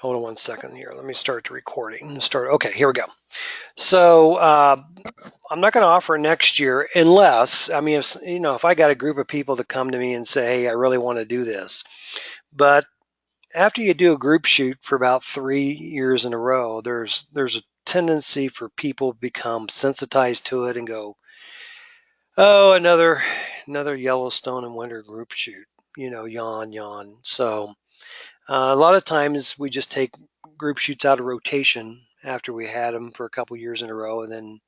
Hold on one second here. Let me start the recording. Okay, here we go. So I'm not going to offer next year unless, I mean, if I got a group of people that come to me and say, hey, I really want to do this. But after you do a group shoot for about 3 years in a row, there's a tendency for people to become sensitized to it and go, oh, another Yellowstone and winter group shoot, yawn, yawn. So a lot of times we just take group shoots out of rotation after we had them for a couple years in a row and then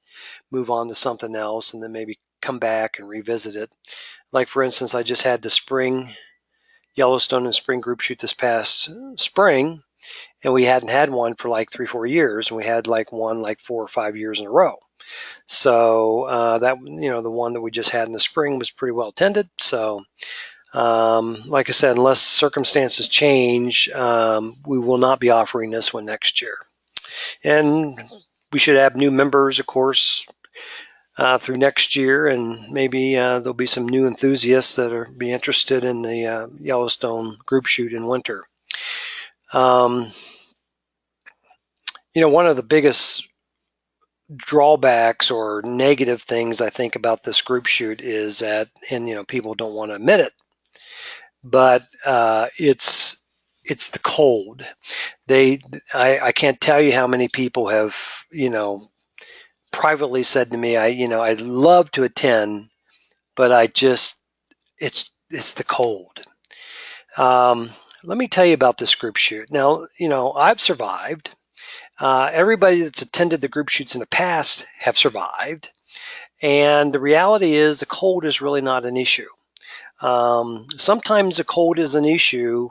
move on to something else and then maybe come back and revisit it. Like for instance, I just had the spring Yellowstone and spring group shoot this past spring, and we hadn't had one for like 3-4 years, and we had like one like 4 or 5 years in a row. So that the one that we just had in the spring was pretty well attended. So like I said, unless circumstances change, we will not be offering this one next year. And we should have new members, of course, through next year, and maybe there'll be some new enthusiasts that are be interested in the Yellowstone group shoot in winter. One of the biggest drawbacks or negative things I think about this group shoot is that, and people don't want to admit it, but it's the cold. I can't tell you how many people have privately said to me, I'd love to attend, but it's the cold. Let me tell you about this group shoot. Now, I've survived. Everybody that's attended the group shoots in the past have survived. And the reality is the cold is really not an issue. Sometimes the cold is an issue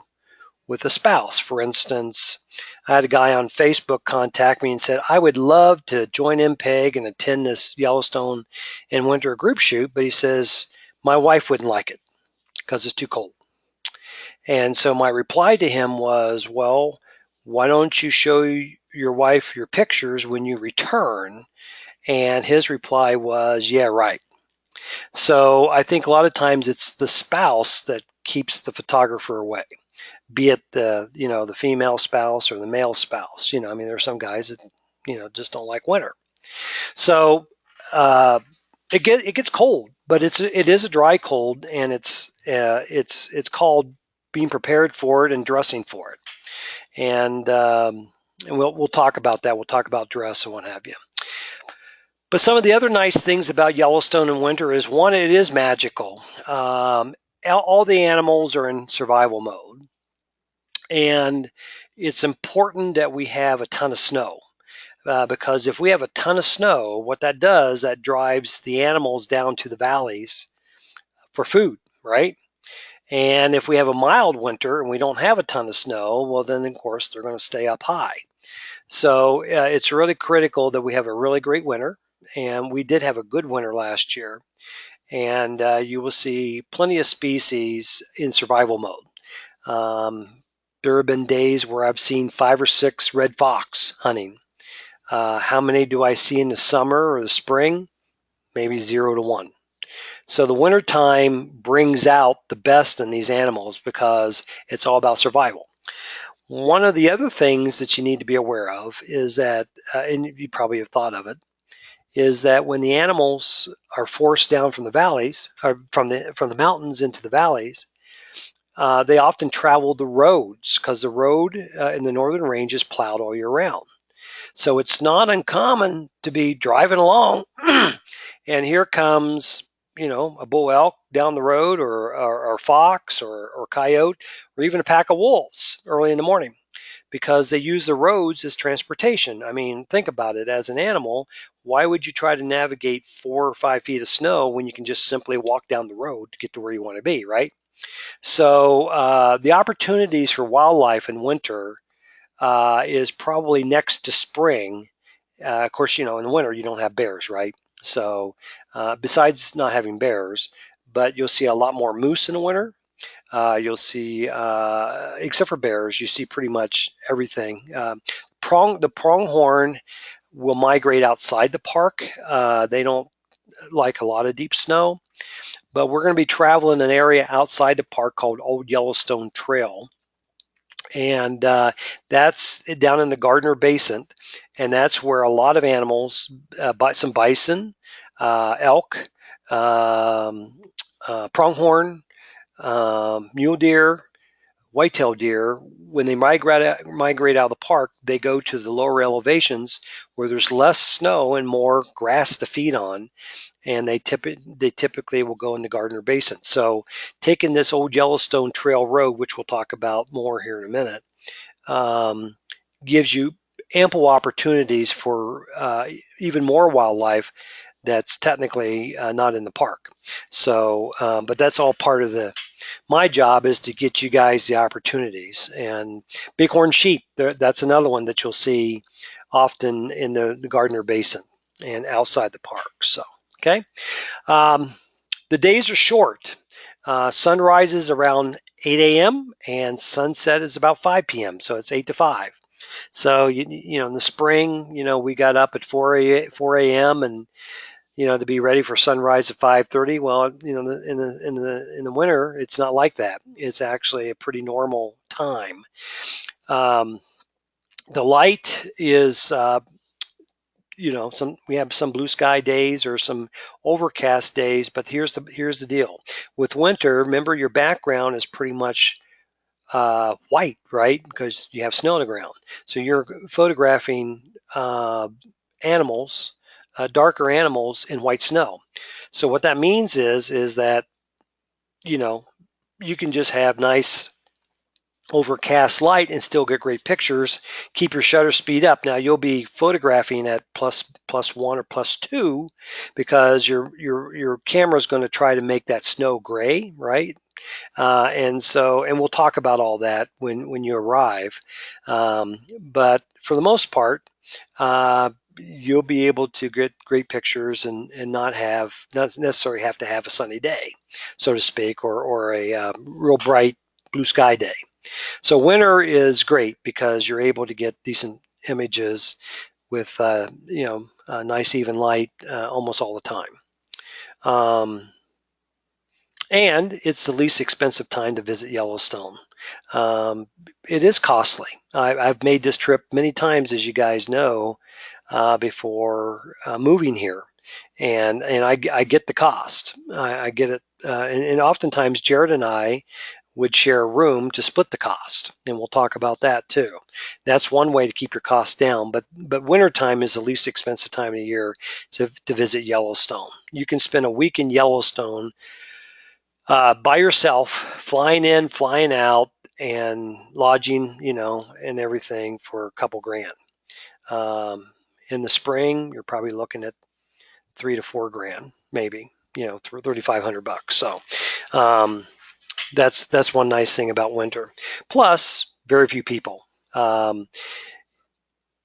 with a spouse. For instance, I had a guy on Facebook contact me and said, I would love to join NPEG and attend this Yellowstone in winter group shoot, but he says, my wife wouldn't like it because it's too cold. And so my reply to him was, well, why don't you show your wife your pictures when you return? And his reply was, yeah, right. So I think a lot of times it's the spouse that keeps the photographer away, be it the female spouse or the male spouse. There are some guys that just don't like winter. So it gets cold, but it is a dry cold, and it's called being prepared for it and dressing for it. And we'll talk about that. We'll talk about dress and what have you. But some of the other nice things about Yellowstone in winter is, one, it is magical. All the animals are in survival mode. And it's important that we have a ton of snow. Because if we have a ton of snow, what that does, that drives the animals down to the valleys for food, right? And if we have a mild winter and we don't have a ton of snow, well, then, of course, they're going to stay up high. So it's really critical that we have a really great winter. And we did have a good winter last year. And you will see plenty of species in survival mode. There have been days where I've seen 5 or 6 red fox hunting. How many do I see in the summer or the spring? Maybe 0 to 1. So the winter time brings out the best in these animals because it's all about survival. One of the other things that you need to be aware of is that, and you probably have thought of it, is that when the animals are forced down from the valleys, or from the mountains into the valleys, they often travel the roads because the road in the northern range is plowed all year round. So it's not uncommon to be driving along and here comes, a bull elk down the road, or fox, or coyote, or even a pack of wolves early in the morning, because they use the roads as transportation. I mean, think about it. As an animal, why would you try to navigate 4 or 5 feet of snow when you can just simply walk down the road to get to where you want to be, right? So the opportunities for wildlife in winter is probably next to spring. Of course, in the winter you don't have bears, right? So besides not having bears, but you'll see a lot more moose in the winter. You'll see, except for bears, you see pretty much everything. The pronghorn will migrate outside the park. They don't like a lot of deep snow, but we're going to be traveling an area outside the park called Old Yellowstone Trail. And that's down in the Gardner Basin, and that's where a lot of animals, some bison, elk, um, pronghorn, mule deer, whitetail deer, when they migrate out of the park, they go to the lower elevations where there's less snow and more grass to feed on, and they typically will go in the Gardner Basin. So taking this old Yellowstone Trail road, which we'll talk about more here in a minute, um, gives you ample opportunities for even more wildlife that's technically not in the park. So, but that's all part of my job is to get you guys the opportunities. And bighorn sheep, that's another one that you'll see often in the Gardner Basin and outside the park. So, okay. Um, the days are short. Sunrise is around 8 a.m. and sunset is about 5 p.m. So it's 8 to 5. So in the spring, we got up at 4 a.m. and to be ready for sunrise at 5:30. Well, in the winter, it's not like that. It's actually a pretty normal time. Um, the light is we have some blue sky days or some overcast days, but here's the deal. With winter, remember your background is pretty much white, right? Because you have snow on the ground. So you're photographing animals, darker animals in white snow. So what that means is that you know you can just have nice overcast light and still get great pictures. Keep your shutter speed up. Now you'll be photographing at plus 1 or +2 because your camera is going to try to make that snow gray, right? And we'll talk about all that when you arrive. But for the most part, you'll be able to get great pictures and not necessarily have to have a sunny day, so to speak, or a real bright blue sky day. So winter is great because you're able to get decent images with nice even light almost all the time. And it's the least expensive time to visit Yellowstone. It is costly. I've made this trip many times, as you guys know, before moving here, and I get the cost. I get it, and oftentimes Jared and I would share a room to split the cost, and we'll talk about that too. That's one way to keep your costs down. But wintertime is the least expensive time of the year to visit Yellowstone. You can spend a week in Yellowstone by yourself, flying in, flying out, and lodging, and everything for a couple grand. In the spring, you're probably looking at $3 to $4 grand, maybe, $3,500. So that's one nice thing about winter. Plus, very few people.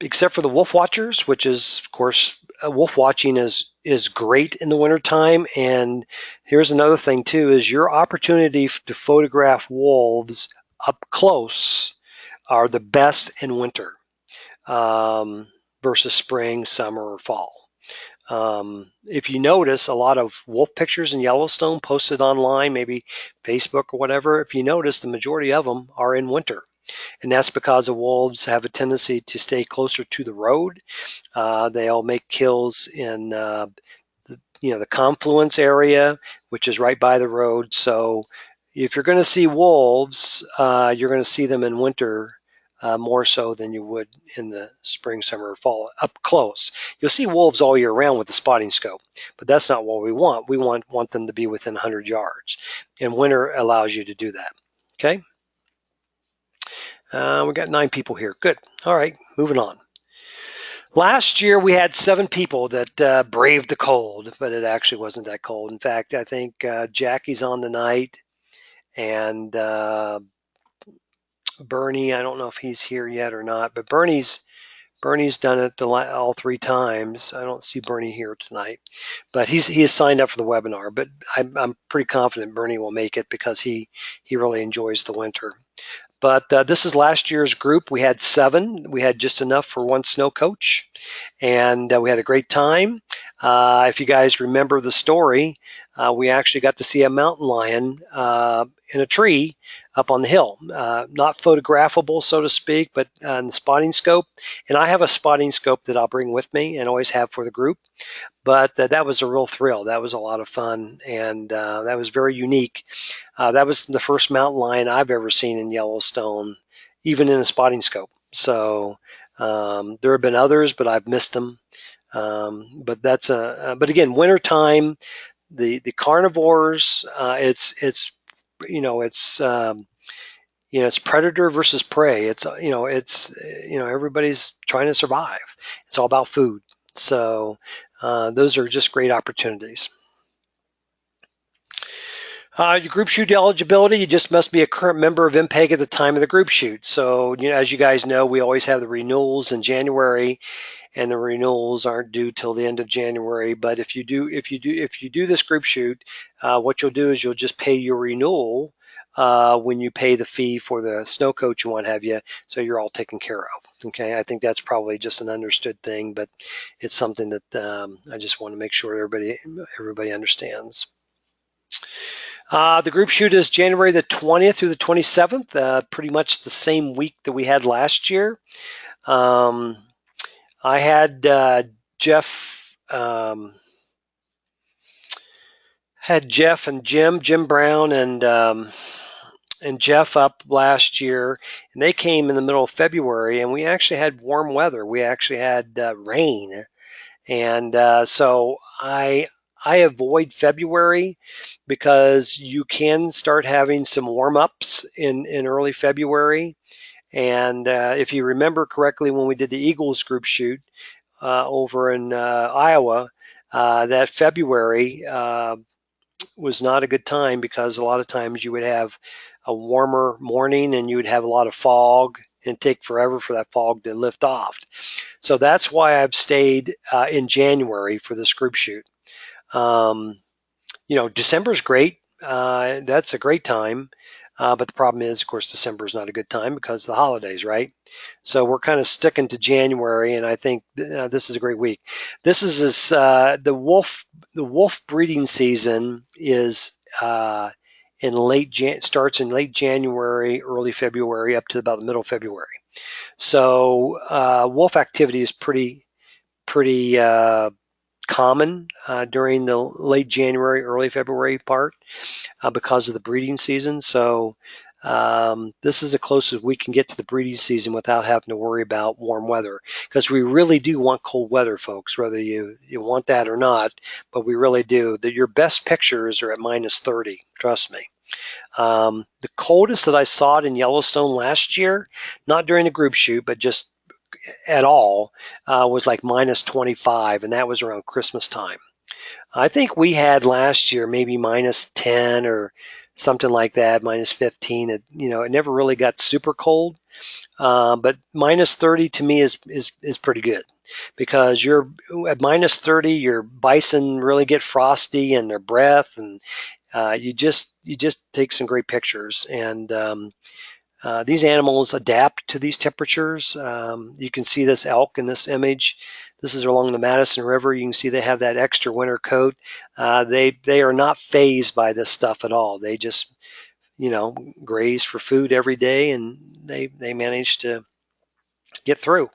Except for the wolf watchers, which is, of course, wolf watching is great in the wintertime. And here's another thing too, is your opportunity to photograph wolves up close are the best in winter versus spring, summer, or fall. If you notice, a lot of wolf pictures in Yellowstone posted online, maybe Facebook or whatever, if you notice, the majority of them are in winter. And that's because the wolves have a tendency to stay closer to the road. They'll make kills in the confluence area, which is right by the road. So if you're going to see wolves, you're going to see them in winter more so than you would in the spring, summer, or fall up close. You'll see wolves all year round with the spotting scope, but that's not what we want. We want them to be within 100 yards, and winter allows you to do that. Okay. We got 9 people here. Good. All right, moving on. Last year we had 7 people that braved the cold, but it actually wasn't that cold. In fact, I think Jackie's on tonight, and Bernie, I don't know if he's here yet or not, but Bernie's done it all 3 times. I don't see Bernie here tonight, but he is signed up for the webinar. But I'm pretty confident Bernie will make it because he really enjoys the winter. But this is last year's group. We had 7. We had just enough for 1 snow coach, and we had a great time. If you guys remember the story, we actually got to see a mountain lion in a tree up on the hill. Not photographable, so to speak, but on the spotting scope. And I have a spotting scope that I'll bring with me and always have for the group. But that was a real thrill. That was a lot of fun, and that was very unique. That was the first mountain lion I've ever seen in Yellowstone, even in a spotting scope. So there have been others, but I've missed them. But again, wintertime, the carnivores, it's predator versus prey. Everybody's trying to survive. It's all about food. So those are just great opportunities. Your group shoot eligibility, you just must be a current member of NPEG at the time of the group shoot. So, as you guys know, we always have the renewals in January, and the renewals aren't due till the end of January. But if you do this group shoot, what you'll do is you'll just pay your renewal when you pay the fee for the snow coach and what have you. So you're all taken care of. Okay, I think that's probably just an understood thing, but it's something that I just want to make sure everybody understands. The group shoot is January the 20th through the 27th, pretty much the same week that we had last year. I had Jeff and Jim Brown and Jeff up last year, and they came in the middle of February, and we actually had warm weather. We actually had rain, and so I avoid February because you can start having some warm-ups in early February. And if you remember correctly, when we did the Eagles group shoot over in Iowa, that February was not a good time because a lot of times you would have a warmer morning and you would have a lot of fog and take forever for that fog to lift off. So that's why I've stayed in January for this group shoot. December's great. That's a great time. But the problem is, of course, December is not a good time because of the holidays, right? So we're kind of sticking to January, and I think this is a great week. This is the wolf breeding season is starts in late January, early February, up to about the middle of February. So wolf activity is pretty common during the late January, early February part because of the breeding season. So this is the closest we can get to the breeding season without having to worry about warm weather, because we really do want cold weather, folks, whether you want that or not, but we really do. Your best pictures are at -30, trust me. The coldest that I saw it in Yellowstone last year, not during the group shoot, but just at all, was like -25, and that was around Christmas time. I think we had last year maybe -10 or something like that, -15. It never really got super cold, but -30 to me is pretty good, because you're at -30, your bison really get frosty in their breath, and you just take some great pictures. And these animals adapt to these temperatures. You can see this elk in this image. This is along the Madison River. You can see they have that extra winter coat. They are not fazed by this stuff at all. They just, graze for food every day, and they manage to get through.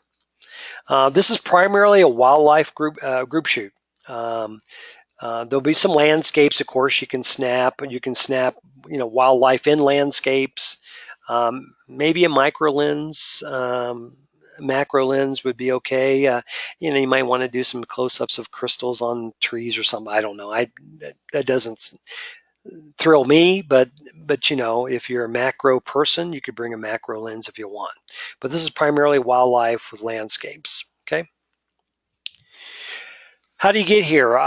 This is primarily a wildlife group shoot. There'll be some landscapes, of course. You can snap wildlife in landscapes. Maybe a micro lens. Macro lens would be okay. You might want to do some close-ups of crystals on trees or something. I don't know. That doesn't thrill me, but if you're a macro person, you could bring a macro lens if you want. But this is primarily wildlife with landscapes. Okay. How do you get here?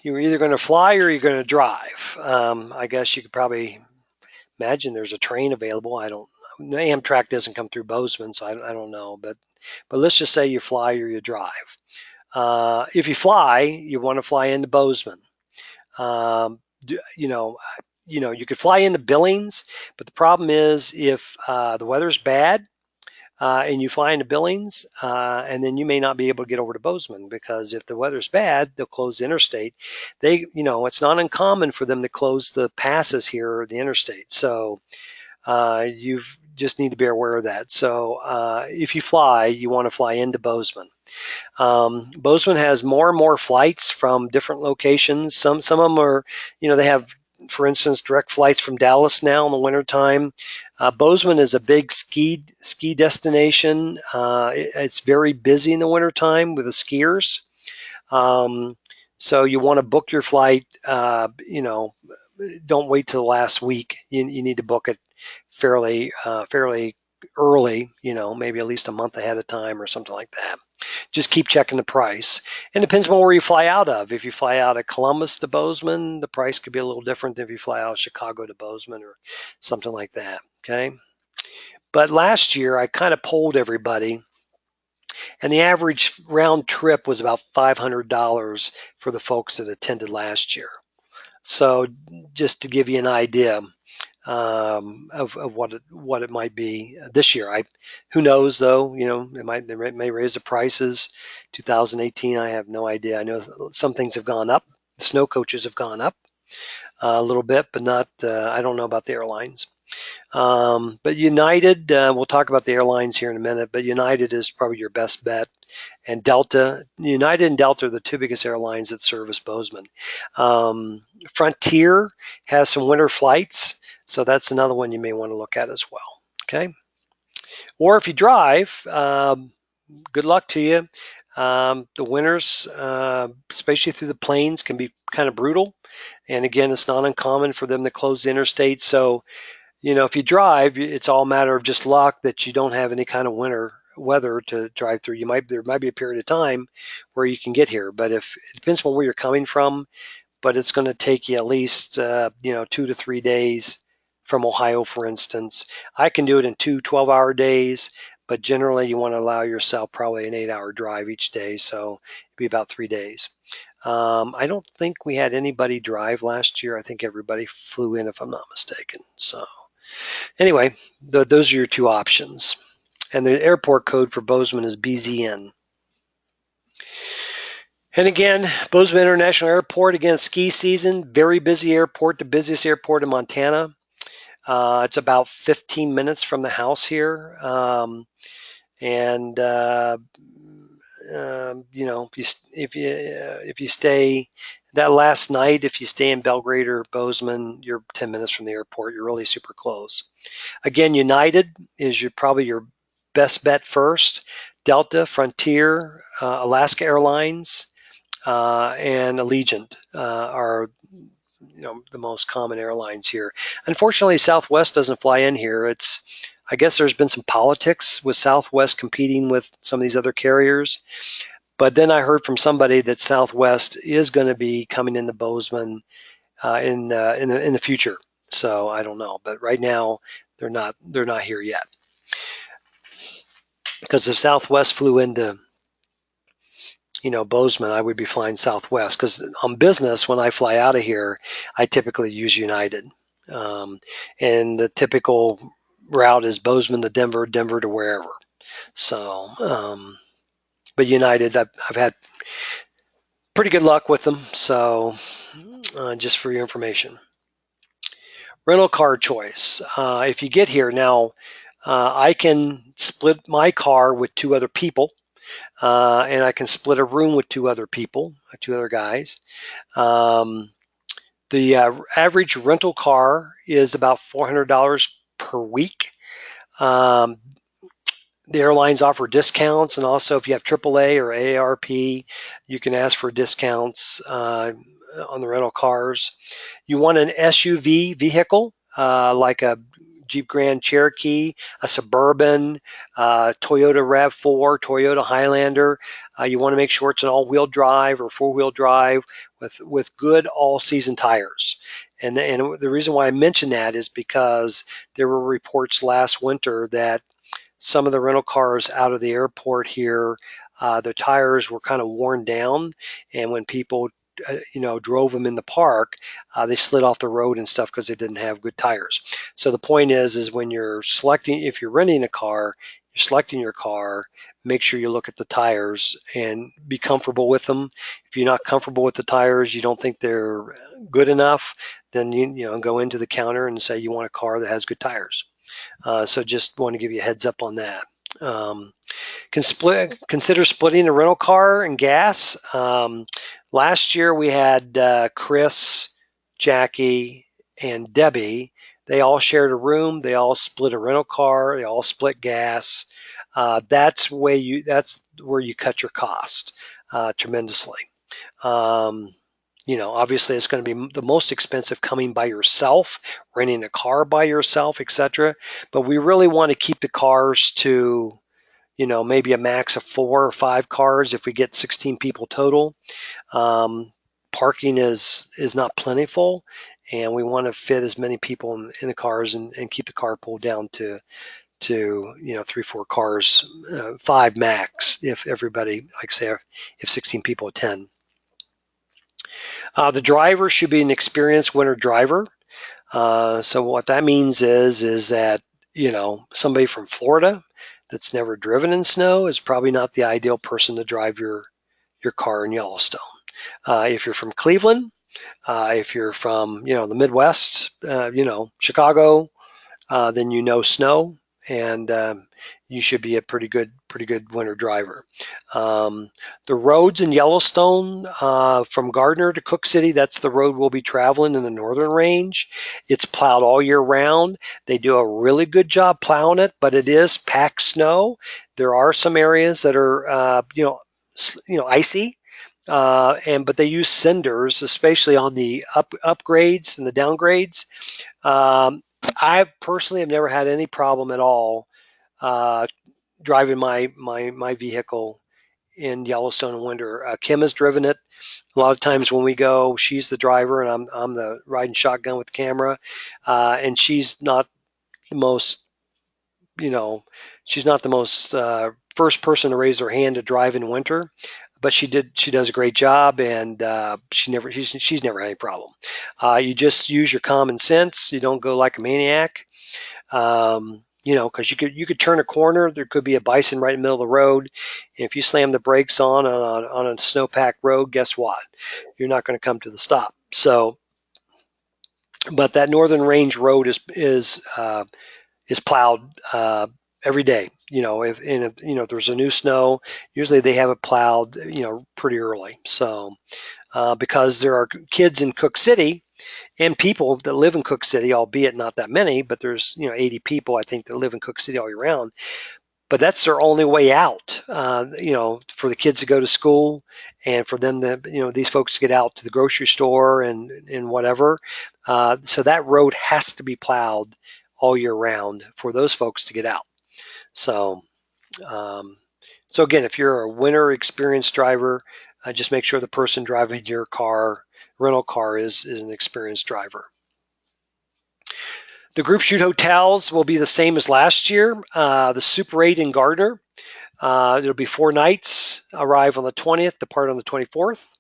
You're either going to fly or you're going to drive. I guess you could probably imagine there's a train available. The Amtrak doesn't come through Bozeman, so I don't know. But let's just say you fly or you drive. If you fly, you want to fly into Bozeman. You could fly into Billings, but the problem is if the weather's bad and you fly into Billings, and then you may not be able to get over to Bozeman, because if the weather's bad, they'll close the interstate. It's not uncommon for them to close the passes here, or the interstate. So You just need to be aware of that. So if you fly, you want to fly into Bozeman. Bozeman has more and more flights from different locations. Some of them are, they have, for instance, direct flights from Dallas now in the wintertime. Bozeman is a big ski destination. It's very busy in the wintertime with the skiers. Um, so you want to book your flight. Don't wait till the last week. You need to book it fairly early. Maybe at least a month ahead of time or something like that. Just keep checking the price. And it depends on where you fly out of. If you fly out of Columbus to Bozeman, the price could be a little different than if you fly out of Chicago to Bozeman or something like that. Okay. But last year, I kind of polled everybody, and the average round trip was about $500 for the folks that attended last year. So just to give you an idea of what it might be this year. Who knows though? They may raise the prices. 2018, I have no idea. I know some things have gone up. The snow coaches have gone up a little bit, but not. I don't know about the airlines. But United, we'll talk about the airlines here in a minute, but United is probably your best bet. And United and Delta are the two biggest airlines that service Bozeman. Frontier has some winter flights, so that's another one you may want to look at as well. Okay. Or if you drive, good luck to you. The winters, especially through the plains, can be kind of brutal. And again, it's not uncommon for them to close the interstate. So if you drive, it's all a matter of just luck that you don't have any kind of winter weather to drive through. There might be a period of time where you can get here, but it depends on where you're coming from. But it's going to take you at least 2 to 3 days from Ohio, for instance. I can do it in 2 12-hour days, but generally you want to allow yourself probably an 8-hour drive each day, so it'd be about 3 days. I don't think we had anybody drive last year. I think everybody flew in, if I'm not mistaken. So anyway, those are your two options. And the airport code for Bozeman is BZN. And again, Bozeman International Airport, again, ski season, very busy airport, the busiest airport in Montana. It's about 15 minutes from the house here. If you stay that last night, if you stay in Belgrade or Bozeman, you're 10 minutes from the airport. You're really super close. Again, United is probably your best bet first. Delta, Frontier, Alaska Airlines, and Allegiant are the most common airlines here. Unfortunately, Southwest doesn't fly in here. I guess there's been some politics with Southwest competing with some of these other carriers. But then I heard from somebody that Southwest is going to be coming into Bozeman in the future. So I don't know, but right now they're not here yet. Because if Southwest flew into Bozeman, I would be flying Southwest. Because on business, when I fly out of here, I typically use United, and the typical route is Bozeman to Denver, Denver to wherever. So, but United, I've had pretty good luck with them. So, just for your information. Rental car choice. If you get here now, I can split my car with 2 other people, and I can split a room with 2 other people, 2 other guys. The average rental car is about $400 per week. The airlines offer discounts, and also if you have AAA or AARP, you can ask for discounts on the rental cars. You want an SUV vehicle, like a Jeep Grand Cherokee, a Suburban, Toyota RAV4, Toyota Highlander. You want to make sure it's an all-wheel drive or four-wheel drive with good all-season tires. And the reason why I mention that is because there were reports last winter that some of the rental cars out of the airport here, their tires were kind of worn down, and when people drove them in the park, they slid off the road and stuff because they didn't have good tires. So the point is when you're selecting, if you're renting a car, you're selecting your car, make sure you look at the tires and be comfortable with them. If you're not comfortable with the tires, you don't think they're good enough, then you go into the counter and say you want a car that has good tires. So just want to give you a heads up on that. Consider splitting a rental car and gas. Last year we had Chris, Jackie, and Debbie. They all shared a room. They all split a rental car. They all split gas. That's where you cut your cost tremendously. Obviously it's going to be the most expensive coming by yourself, renting a car by yourself, etc. But we really want to keep the cars to maybe a max of 4 or 5 cars if we get 16 people total. Parking is not plentiful, and we want to fit as many people in the cars and keep the carpool down to 3-4 cars, 5 max if everybody, like say if 16 people attend. The driver should be an experienced winter driver. So what that means is that somebody from Florida that's never driven in snow is probably not the ideal person to drive your car in Yellowstone. If you're from Cleveland, if you're from the Midwest, Chicago, then snow, and you should be a pretty good winter driver. The roads in Yellowstone, from Gardner to Cook City, that's the road we'll be traveling in the northern range. It's plowed all year round. They do a really good job plowing it, but it is packed snow. There are some areas that are icy. But they use cinders, especially on the upgrades and the downgrades. I personally have never had any problem at all driving my vehicle in Yellowstone in winter. Kim has driven it a lot of times when we go. She's the driver, and I'm the riding shotgun with the camera. And she's not the most, first person to raise her hand to drive in winter. But she does a great job, and she's never had any problem. You just use your common sense. You don't go like a maniac. Because you could turn a corner. There could be a bison right in the middle of the road. And if you slam the brakes on a snowpack road, guess what? You're not going to come to the stop. So, but that northern range road is plowed every day. If there's a new snow, usually they have it plowed pretty early. So because there are kids in Cook City and people that live in Cook City, albeit not that many, but there's 80 people I think that live in Cook City all year round. But that's their only way out, for the kids to go to school and for them to, these folks to get out to the grocery store and whatever. So that road has to be plowed all year round for those folks to get out. So, again, if you're a winter experienced driver, just make sure the person driving your rental car is an experienced driver. The group shoot hotels will be the same as last year. The Super 8 in Gardner, there'll be 4 nights, arrive on the 20th, depart on the 24th.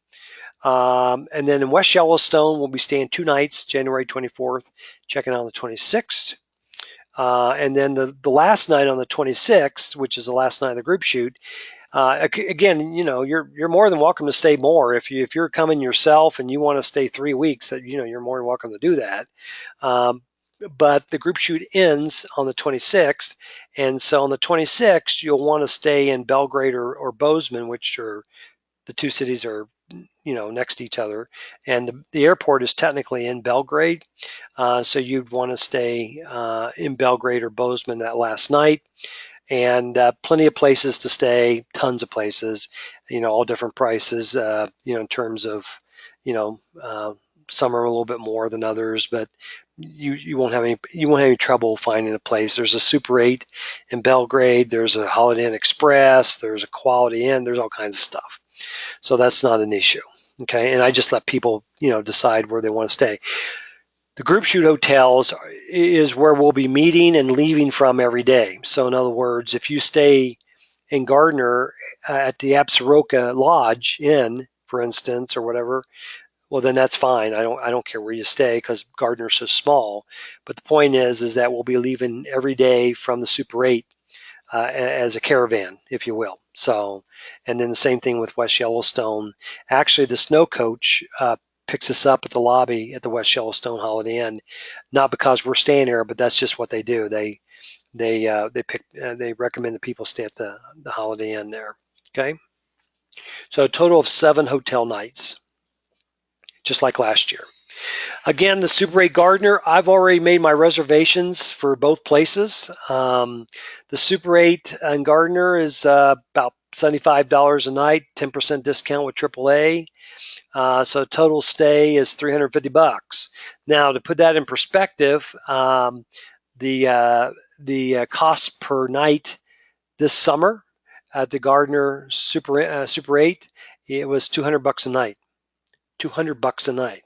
And then in West Yellowstone, we'll be staying 2 nights, January 24th, checking out on the 26th. And then the last night on the 26th, which is the last night of the group shoot, again, you're more than welcome to stay more. If you're coming yourself and you want to stay 3 weeks, you're more than welcome to do that. But the group shoot ends on the 26th, and so on the 26th, you'll want to stay in Belgrade or Bozeman, which are the 2 cities are next to each other, and the airport is technically in Belgrade, so you'd want to stay in Belgrade or Bozeman that last night. And plenty of places to stay, tons of places, all different prices, in terms of, some are a little bit more than others, but you won't have any trouble finding a place. There's a Super 8 in Belgrade. There's a Holiday Inn Express. There's a Quality Inn. There's all kinds of stuff. So that's not an issue. Okay. And I just let people, decide where they want to stay. The group shoot hotels is where we'll be meeting and leaving from every day. So in other words, if you stay in Gardner at the Absaroka Lodge Inn, for instance, or whatever, well, then that's fine. I don't care where you stay because Gardner's so small. But the point is that we'll be leaving every day from the Super 8 as a caravan, if you will. So, and then the same thing with West Yellowstone. Actually, the snow coach picks us up at the lobby at the West Yellowstone Holiday Inn, not because we're staying there, but that's just what they do. They recommend that people stay at the Holiday Inn there. Okay, so a total of 7 hotel nights, just like last year. Again, the Super 8 Gardner, I've already made my reservations for both places. The Super 8 and Gardner is about $75 a night, 10% discount with AAA. So total stay is $350. Now, to put that in perspective, the cost per night this summer at the Gardner Super 8, it was $200 a night. $200 a night.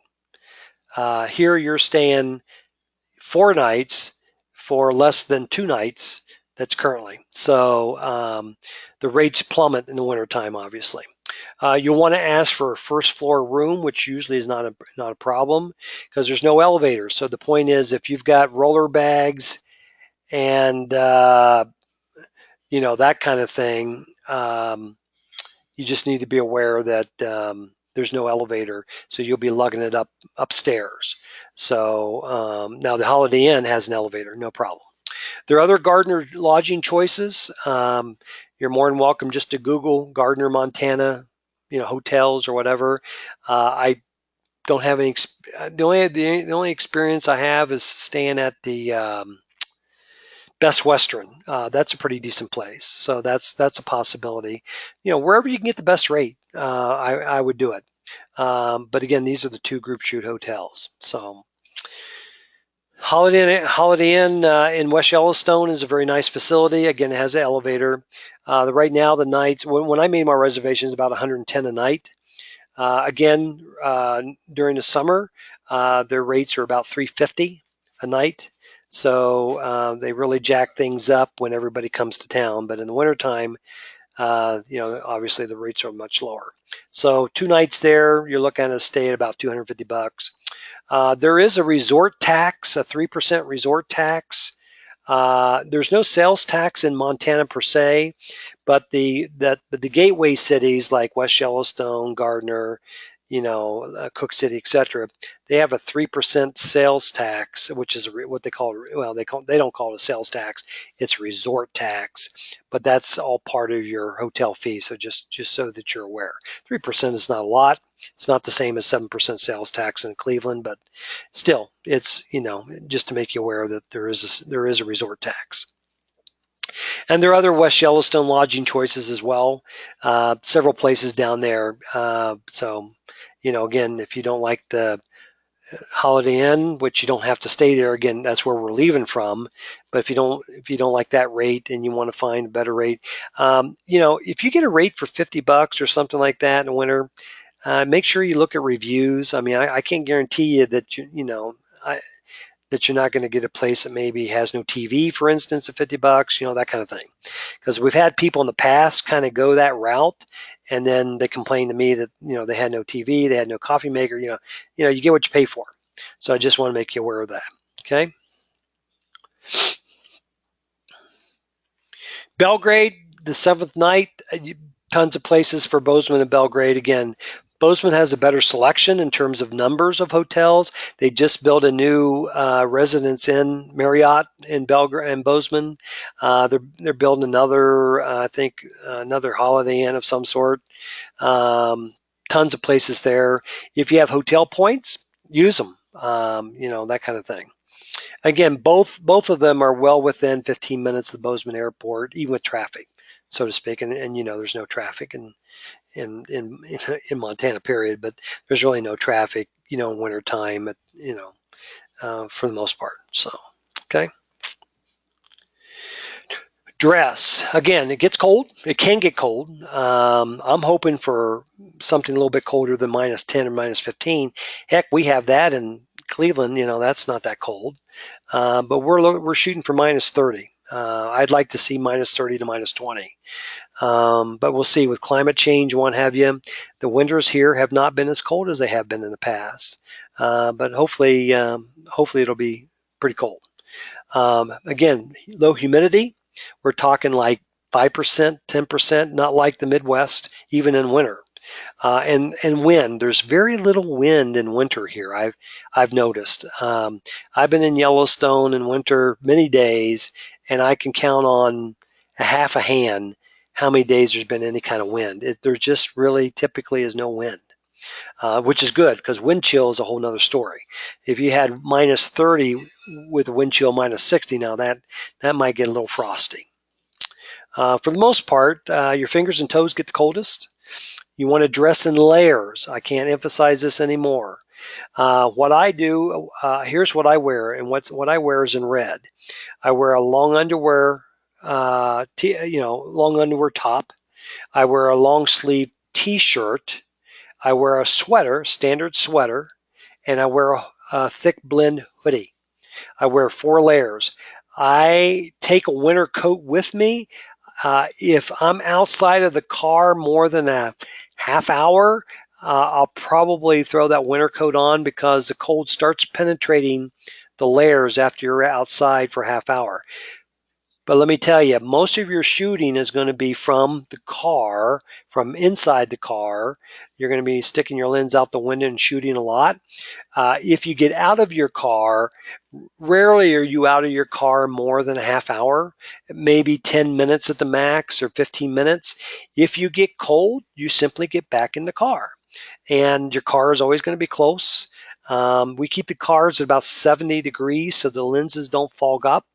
Here you're staying 4 nights for less than 2 nights. That's currently. So the rates plummet in the wintertime, obviously. You'll want to ask for a first floor room, which usually is not a problem because there's no elevator. So the point is, if you've got roller bags and that kind of thing, you just need to be aware that there's no elevator, so you'll be lugging it upstairs. So now the Holiday Inn has an elevator, no problem. There are other Gardner lodging choices. You're more than welcome just to Google Gardner, Montana, hotels or whatever. I don't have any. The only experience I have is staying at the Best Western. That's a pretty decent place, so that's a possibility. Wherever you can get the best rate, I would do it. But again, these are the 2 group shoot hotels. So Holiday Inn in West Yellowstone is a very nice facility. Again, it has an elevator. Right now, the nights when I made my reservations, about 110 a night. Again, during the summer, their rates are about $350 a night. So they really jack things up when everybody comes to town. But in the wintertime, obviously the rates are much lower. So 2 nights there, you're looking at a stay at about $250. There is a resort tax, a 3% resort tax. There's no sales tax in Montana per se, but the gateway cities like West Yellowstone, Gardner, Cook City, etc. They have a 3% sales tax, which is what they call. Well, they don't call it a sales tax. It's a resort tax, but that's all part of your hotel fee. So just so that you're aware, 3% is not a lot. It's not the same as 7% sales tax in Cleveland, but still, it's just to make you aware that there is a resort tax. And there are other West Yellowstone lodging choices as well. Several places down there. So, again, if you don't like the Holiday Inn, which you don't have to stay there, again, that's where we're leaving from. But if you don't like that rate and you want to find a better rate, if you get a rate for $50 or something like that in the winter, make sure you look at reviews. I mean, I can't guarantee you that that you're not going to get a place that maybe has no TV, for instance, at $50, that kind of thing. Because we've had people in the past kind of go that route, and then they complain to me that they had no TV, they had no coffee maker. You get what you pay for. So I just want to make you aware of that. Okay. Belgrade, the 7th night, tons of places for Bozeman and Belgrade. Again, Bozeman has a better selection in terms of numbers of hotels. They just built a new Residence Inn Marriott in Belgrade and Bozeman. They're building another, I think, another Holiday Inn of some sort. Tons of places there. If you have hotel points, use them. That kind of thing. Again, both of them are well within 15 minutes of the Bozeman Airport, even with traffic, so to speak. And there's no traffic in Montana, period. But there's really no traffic, in wintertime, for the most part. So, okay. Dress. Again, it gets cold. It can get cold. I'm hoping for something a little bit colder than -10 or -15. Heck, we have that in Cleveland. That's not that cold. But we're shooting for -30. I'd like to see -30 to -20. But we'll see with climate change, what have you. The winters here have not been as cold as they have been in the past. But hopefully it'll be pretty cold. Again, low humidity. We're talking like 5%, 10%, not like the Midwest, even in winter. And wind. There's very little wind in winter here. I've noticed. I've been in Yellowstone in winter many days, and I can count on a half a hand how many days there's been any kind of wind. There just really typically is no wind, which is good because wind chill is a whole nother story. If you had minus 30 with a wind chill minus 60, now that might get a little frosty. For the most part, your fingers and toes get the coldest. You want to dress in layers. I can't emphasize this anymore. What I do, here's what I wear, and what I wear is in red. I wear a long underwear, long underwear top. I wear a long sleeve T-shirt. I wear a sweater, standard sweater, and I wear a thick blend hoodie. I wear 4 layers. I take a winter coat with me. If I'm outside of the car more than a half hour, I'll probably throw that winter coat on because the cold starts penetrating the layers after you're outside for a half hour. But let me tell you, most of your shooting is going to be from the car, from inside the car. You're going to be sticking your lens out the window and shooting a lot. If you get out of your car, rarely are you out of your car more than a half hour, maybe 10 minutes at the max or 15 minutes. If you get cold, you simply get back in the car. And your car is always going to be close. We keep the cars at about 70 degrees so the lenses don't fog up,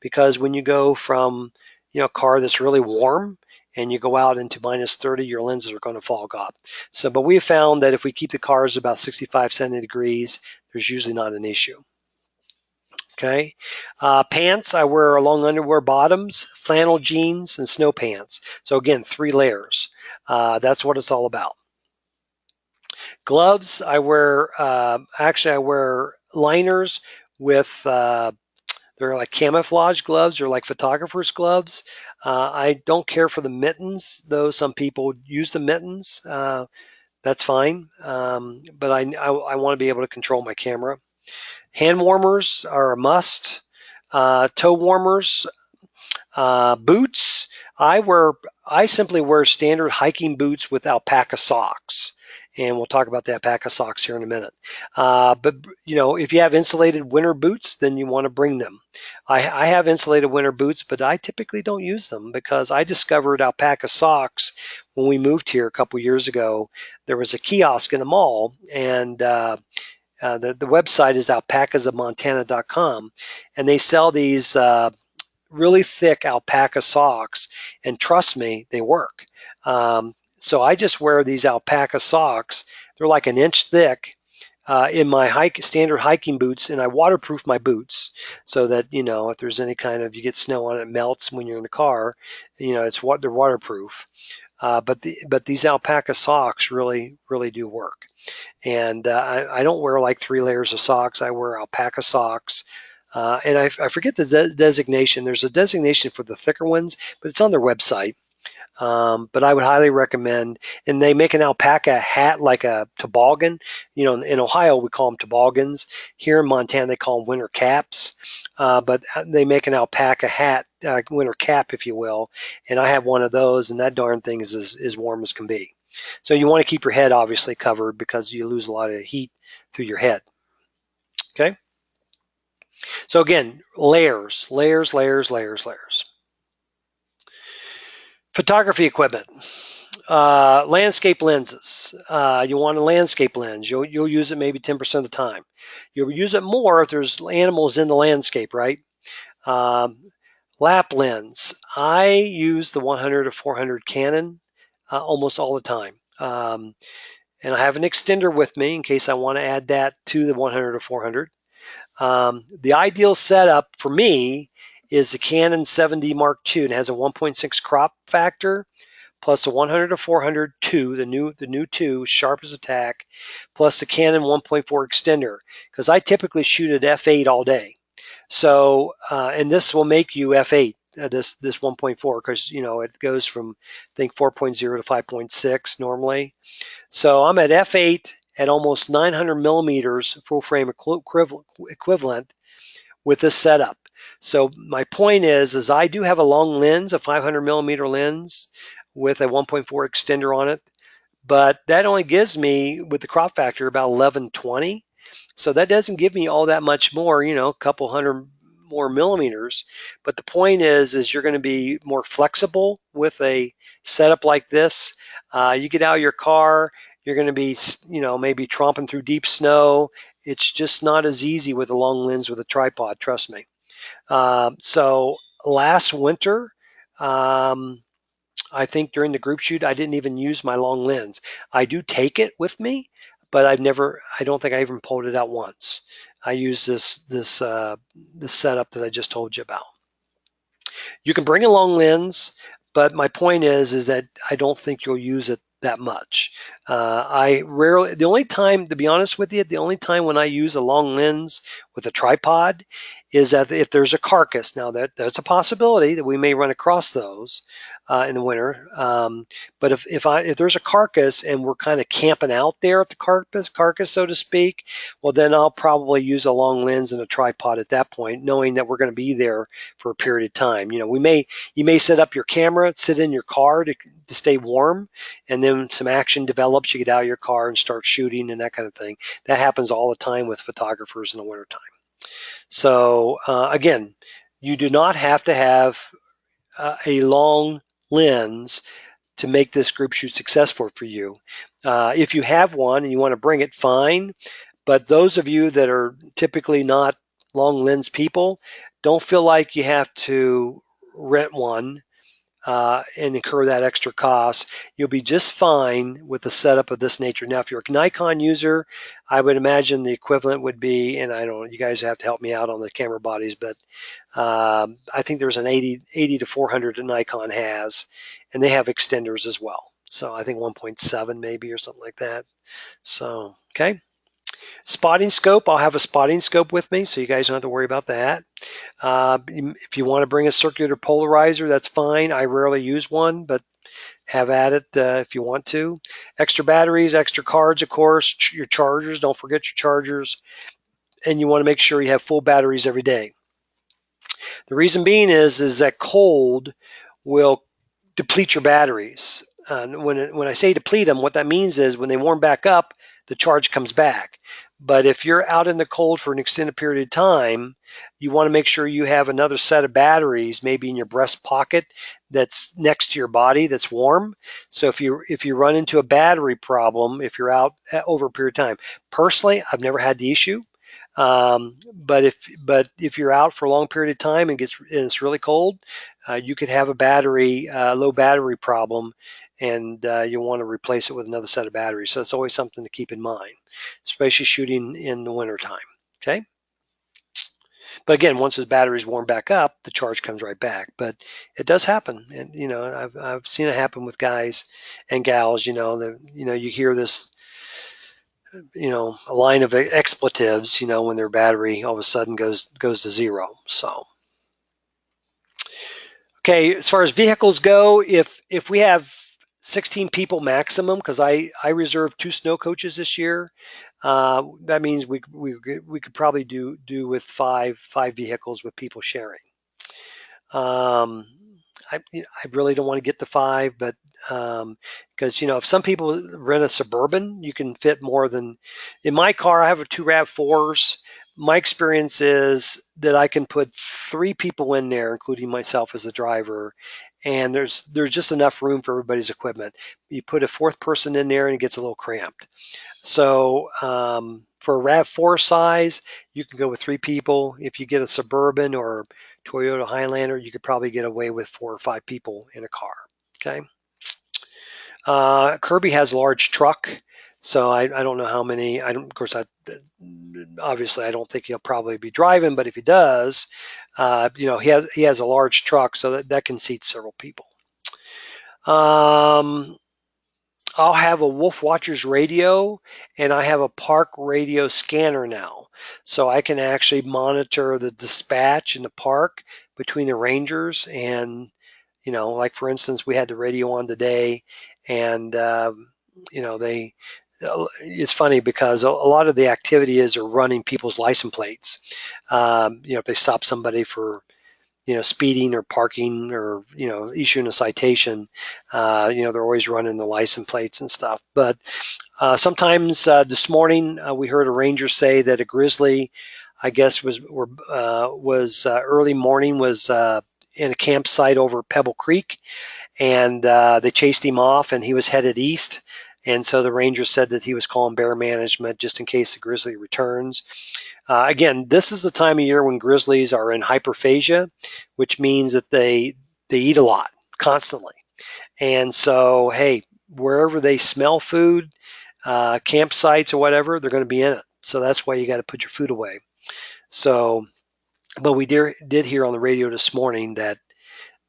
because when you go from a car that's really warm and you go out into minus 30, your lenses are going to fog up. So, but we have found that if we keep the cars about 65, 70 degrees, there's usually not an issue. Okay. Pants, I wear long underwear bottoms, flannel jeans, and snow pants. So again, 3 layers. That's what it's all about. Gloves, I wear, I wear liners with, they're like camouflage gloves. They're like photographer's gloves. I don't care for the mittens, though some people use the mittens. That's fine. But I want to be able to control my camera. Hand warmers are a must. Toe warmers, boots. I simply wear standard hiking boots with alpaca socks, and we'll talk about the alpaca socks here in a minute. But if you have insulated winter boots, then you want to bring them. I have insulated winter boots, but I typically don't use them because I discovered alpaca socks when we moved here a couple years ago. There was a kiosk in the mall, and the website is alpacasamontana.com, and they sell these really thick alpaca socks, and trust me, they work. So I just wear these alpaca socks. They're like an inch thick in my standard hiking boots, and I waterproof my boots so that if there's any kind of, you get snow on it, melts when you're in the car. They're waterproof. But these alpaca socks really do work. And I don't wear like 3 layers of socks. I wear alpaca socks. And I forget the designation. There's a designation for the thicker ones, but it's on their website. But I would highly recommend, and they make an alpaca hat like a toboggan. In Ohio, we call them toboggans. Here in Montana, they call them winter caps. But they make an alpaca hat, winter cap, if you will. And I have one of those, and that darn thing is as warm as can be. So you want to keep your head obviously covered because you lose a lot of heat through your head. Okay. So again, layers. Photography equipment. Landscape lenses. You want a landscape lens. You'll use it maybe 10% of the time. You'll use it more if there's animals in the landscape, right? Lap lens. I use the 100 to 400 Canon almost all the time. And I have an extender with me in case I want to add that to the 100 to 400. The ideal setup for me is the Canon 7D Mark II. It has a 1.6 crop factor plus a 100 to 400 2, the new 2, sharp as a tack, plus the Canon 1.4 extender, because I typically shoot at f8 all day. So, and this will make you f8, this 1.4, because it goes from I think 4.0 to 5.6 normally. So I'm at f8 at almost 900 millimeters full frame equivalent with this setup. So my point is I do have a long lens, a 500 millimeter lens with a 1.4 extender on it, but that only gives me, with the crop factor, about 1120. So that doesn't give me all that much more, a couple hundred more millimeters. But the point is you're going to be more flexible with a setup like this. You get out of your car, you're going to be, maybe tromping through deep snow. It's just not as easy with a long lens with a tripod, trust me. So last winter, I think during the group shoot, I didn't even use my long lens. I do take it with me, but I don't think I even pulled it out once. I use this setup that I just told you about. You can bring a long lens, but my point is that I don't think you'll use it that much. The only time, to be honest with you, the only time when I use a long lens with a tripod is that if there's a carcass. Now that's a possibility that we may run across those in the winter. But if there's a carcass and we're kind of camping out there at the carcass, so to speak, well, then I'll probably use a long lens and a tripod at that point, knowing that we're going to be there for a period of time. You may set up your camera, sit in your car to stay warm, and then some action develops, you get out of your car and start shooting and that kind of thing. That happens all the time with photographers in the wintertime. So again, you do not have to have a long lens to make this group shoot successful for you. If you have one and you want to bring it, fine. But those of you that are typically not long lens people, don't feel like you have to rent one and incur that extra cost. You'll be just fine with a setup of this nature. Now, if you're a Nikon user, I would imagine the equivalent would be, and I don't know, you guys have to help me out on the camera bodies, but I think there's an 80 to 400 that Nikon has, and they have extenders as well. So I think 1.7 maybe or something like that. So, okay. Spotting scope, I'll have a spotting scope with me, so you guys don't have to worry about that. If you want to bring a circular polarizer, that's fine. I rarely use one, but have at it if you want to. Extra batteries, extra cards, of course, your chargers. Don't forget your chargers. And you want to make sure you have full batteries every day. The reason being is that cold will deplete your batteries. When I say deplete them, what that means is when they warm back up, the charge comes back. But if you're out in the cold for an extended period of time, you want to make sure you have another set of batteries, maybe in your breast pocket, that's next to your body, that's warm. So if you run into a battery problem, if you're out over a period of time, personally, I've never had the issue. But if you're out for a long period of time and it's really cold, you could have a low battery problem, and you want to replace it with another set of batteries. So it's always something to keep in mind, especially shooting in the winter time. Okay. But again, once the batteries warm back up, the charge comes right back. But it does happen, and I've seen it happen with guys and gals. You hear this, a line of expletives, when their battery all of a sudden goes to zero. So, okay, as far as vehicles go, if we have 16 people maximum, because I reserved 2 snow coaches this year, that means we could probably do with five vehicles with people sharing. I really don't want to get to 5, but because if some people rent a Suburban, you can fit more than. In my car, I have 2 RAV4s. My experience is that I can put 3 people in there, including myself as the driver, and there's just enough room for everybody's equipment. You put a 4th person in there, and it gets a little cramped. So for a RAV4 size, you can go with 3 people. If you get a Suburban or Toyota Highlander, you could probably get away with 4 or 5 people in a car. Okay. Kirby has a large truck, so I don't know how many. Of course, obviously I don't think he'll probably be driving, but if he does, he has a large truck, so that can seat several people. I'll have a Wolf Watchers radio, and I have a park radio scanner now. So I can actually monitor the dispatch in the park between the rangers. And, like for instance, we had the radio on today, and, they it's funny because a lot of the activity is are running people's license plates. If they stop somebody for speeding or parking or issuing a citation, they're always running the license plates and stuff. But sometimes this morning we heard a ranger say that a grizzly, I guess was early morning, was in a campsite over Pebble Creek, and they chased him off, and he was headed east. And so the ranger said that he was calling bear management just in case the grizzly returns. Again, this is the time of year when grizzlies are in hyperphagia, which means that they eat a lot constantly. And so, hey, wherever they smell food, campsites or whatever, they're going to be in it. So that's why you got to put your food away. So, but we did hear on the radio this morning that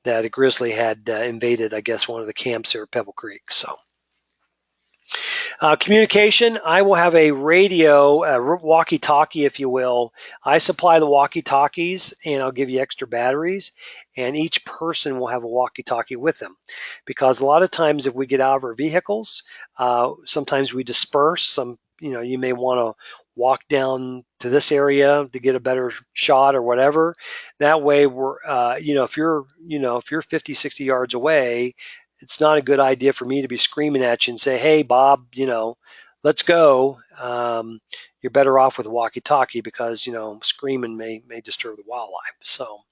a grizzly had invaded, I guess, one of the camps there at Pebble Creek. So. Communication, I will have a radio, a walkie-talkie, if you will. I supply the walkie-talkies, and I'll give you extra batteries, and each person will have a walkie-talkie with them. Because a lot of times if we get out of our vehicles, sometimes we disperse. You may want to walk down to this area to get a better shot or whatever. That way if you're 50, 60 yards away, it's not a good idea for me to be screaming at you and say, hey, Bob, let's go. You're better off with a walkie-talkie because, screaming may disturb the wildlife. So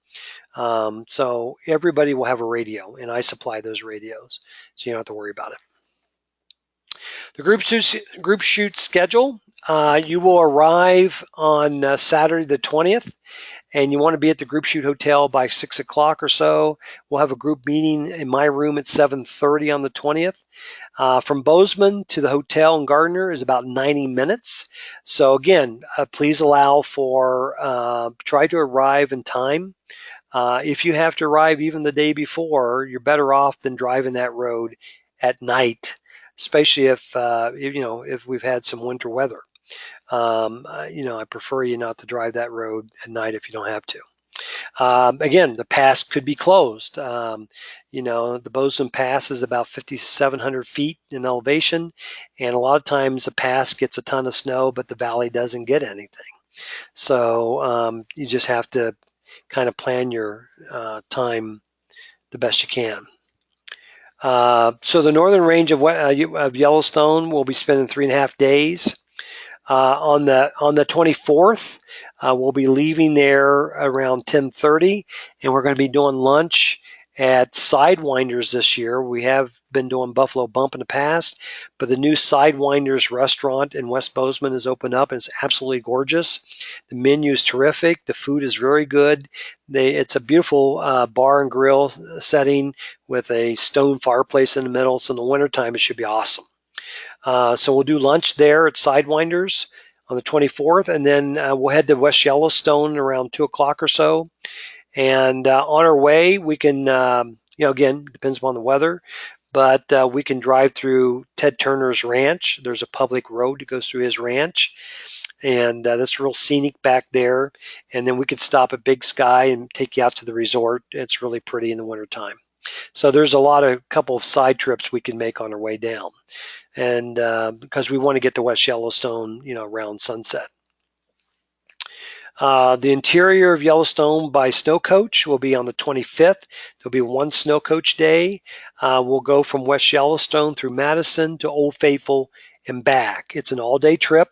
everybody will have a radio, and I supply those radios, so you don't have to worry about it. The group shoot schedule, you will arrive on Saturday the 20th. And you want to be at the group shoot hotel by 6 o'clock or so. We'll have a group meeting in my room at 7:30 on the 20th. From Bozeman to the hotel in Gardner is about 90 minutes. So again, please allow for, try to arrive in time. If you have to arrive even the day before, you're better off than driving that road at night, especially if we've had some winter weather. I prefer you not to drive that road at night if you don't have to. Again, the pass could be closed. The Bozeman Pass is about 5,700 feet in elevation, and a lot of times the pass gets a ton of snow, but the valley doesn't get anything. So you just have to kind of plan your time the best you can. So the northern range of Yellowstone will be spending 3.5 days. On the 24th, we'll be leaving there around 10:30, and we're going to be doing lunch at Sidewinders this year. We have been doing Buffalo Bump in the past, but the new Sidewinders restaurant in West Bozeman has opened up, and it's absolutely gorgeous. The menu is terrific. The food is very good. It's a beautiful bar and grill setting with a stone fireplace in the middle, so in the wintertime it should be awesome. So we'll do lunch there at Sidewinders on the 24th, and then we'll head to West Yellowstone around 2 o'clock or so. And on our way, we can, again, depends upon the weather, but we can drive through Ted Turner's ranch. There's a public road that goes through his ranch, and that's real scenic back there. And then we could stop at Big Sky and take you out to the resort. It's really pretty in the wintertime. So there's a couple of side trips we can make on our way down, and because we want to get to West Yellowstone, around sunset. The interior of Yellowstone by snow coach will be on the 25th. There'll be one snow coach day. We'll go from West Yellowstone through Madison to Old Faithful and back. It's an all-day trip.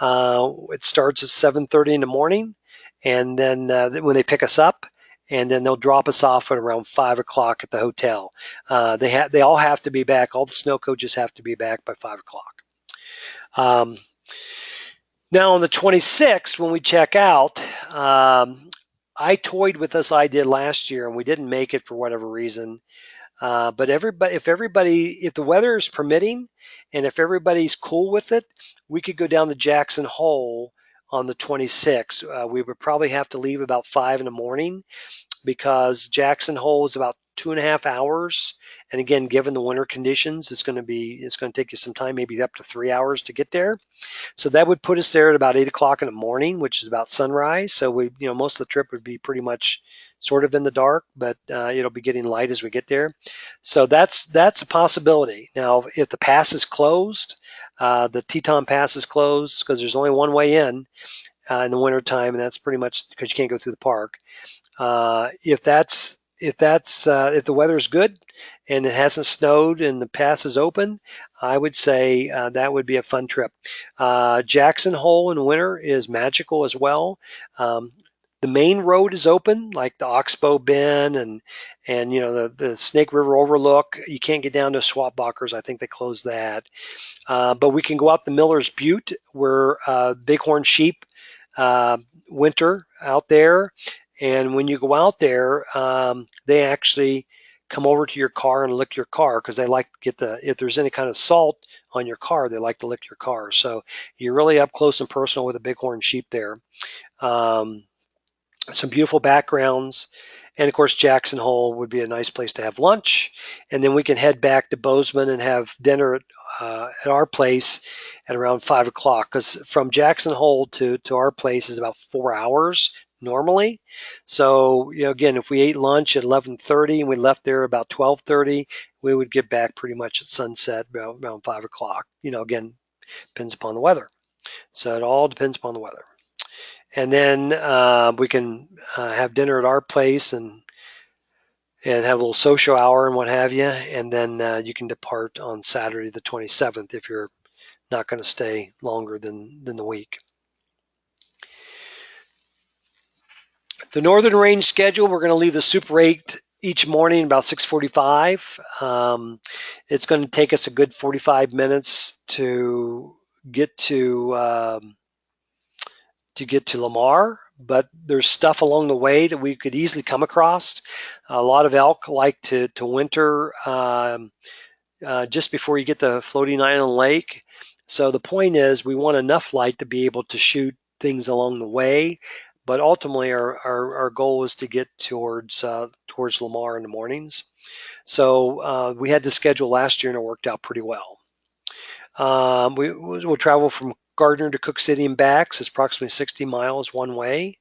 It starts at 7:30 in the morning, and then when they pick us up, and then they'll drop us off at around 5 o'clock at the hotel. They all have to be back. All the snow coaches have to be back by 5 o'clock. Now on the 26th, when we check out, I toyed with this idea last year, and we didn't make it for whatever reason. But if the weather is permitting, and if everybody's cool with it, we could go down to Jackson Hole on the 26th. We would probably have to leave about 5 in the morning, because Jackson Hole is about 2.5 hours. And again, given the winter conditions, it's going to take you some time, maybe up to 3 hours to get there. So that would put us there at about 8 o'clock in the morning, which is about sunrise. So most of the trip would be pretty much sort of in the dark, but it'll be getting light as we get there. So that's a possibility. Now, if the pass is closed, The Teton Pass is closed because there's only one way in the wintertime, and that's pretty much because you can't go through the park. If the weather is good and it hasn't snowed and the pass is open, I would say that would be a fun trip. Jackson Hole in winter is magical as well. The main road is open, like the Oxbow Bend and the Snake River Overlook. You can't get down to Swapbockers. I think they closed that. But we can go out the Miller's Butte where bighorn sheep winter out there. And when you go out there, they actually come over to your car and lick your car because they like to get if there's any kind of salt on your car, they like to lick your car. So you're really up close and personal with a bighorn sheep there. Some beautiful backgrounds. And of course, Jackson Hole would be a nice place to have lunch. And then we can head back to Bozeman and have dinner at our place at around 5 o'clock. Because from Jackson Hole to our place is about 4 hours normally. So, again, if we ate lunch at 11:30 and we left there about 12:30, we would get back pretty much at sunset around 5 o'clock. Again, depends upon the weather. So it all depends upon the weather. And then we can have dinner at our place and have a little social hour and what have you. And then you can depart on Saturday the 27th if you're not going to stay longer than the week. The Northern Range schedule, we're going to leave the Super 8 each morning about 6:45. It's going to take us a good 45 minutes to get to Lamar, but there's stuff along the way that we could easily come across. A lot of elk like to winter just before you get to Floating Island Lake. So the point is we want enough light to be able to shoot things along the way, but ultimately our goal is to get towards Lamar in the mornings. So we had the schedule last year and it worked out pretty well. We'll travel from Gardner to Cook City and back. So it's approximately 60 miles one way.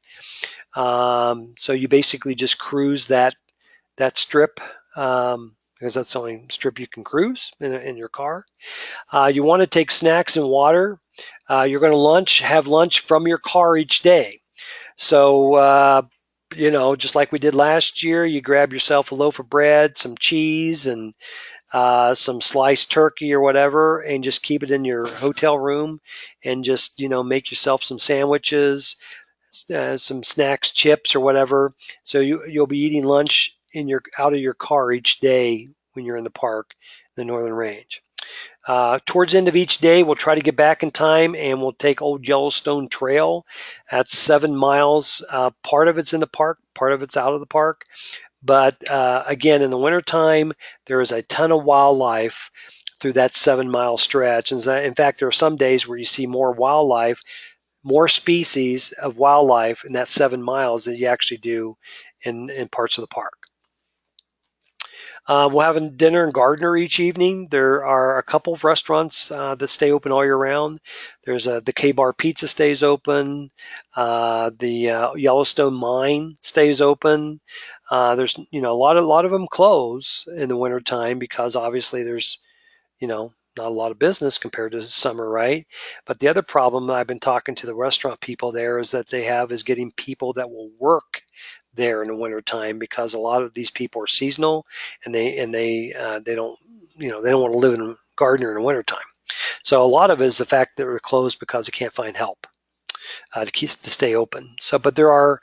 So you basically just cruise that strip because that's the only strip you can cruise in your car. You want to take snacks and water. You're going to have lunch from your car each day. So just like we did last year, you grab yourself a loaf of bread, some cheese, and some sliced turkey or whatever, and just keep it in your hotel room and just, make yourself some sandwiches, some snacks, chips or whatever. So you'll be eating lunch out of your car each day when you're in the park, the Northern Range. Towards the end of each day, we'll try to get back in time and we'll take Old Yellowstone Trail. That's 7 miles. Part of it's in the park, part of it's out of the park. But again, in the wintertime, there is a ton of wildlife through that 7-mile stretch. And in fact, there are some days where you see more wildlife, more species of wildlife in that 7 miles than you actually do in parts of the park. We'll have dinner in Gardner each evening. There are a couple of restaurants that stay open all year round. There's the K-Bar Pizza stays open. The Yellowstone Mine stays open. There's a lot of them close in the wintertime because obviously there's not a lot of business compared to summer, right? But the other problem I've been talking to the restaurant people there is that they have is getting people that will work there in the wintertime because a lot of these people are seasonal and they don't want to live in Gardner in the wintertime. So a lot of it is the fact that they're closed because they can't find help to stay open. So, but there are a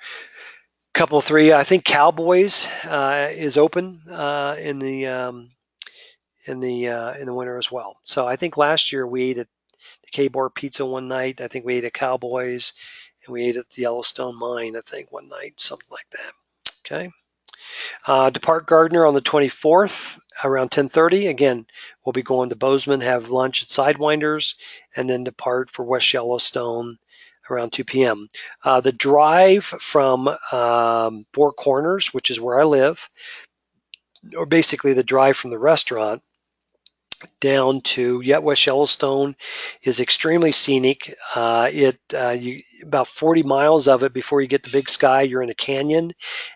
couple, three. I think Cowboys is open in the winter as well. So I think last year we ate at the K-Bar Pizza one night. I think we ate at Cowboys, and we ate at the Yellowstone Mine, I think, one night, something like that. Okay. Depart Gardner on the 24th around 10:30. Again, we'll be going to Bozeman, have lunch at Sidewinders, and then depart for West Yellowstone around 2 p.m. The drive from Four Corners, which is where I live, or basically the drive from the restaurant, down to West Yellowstone is extremely scenic. About 40 miles of it before you get to Big Sky, you're in a canyon,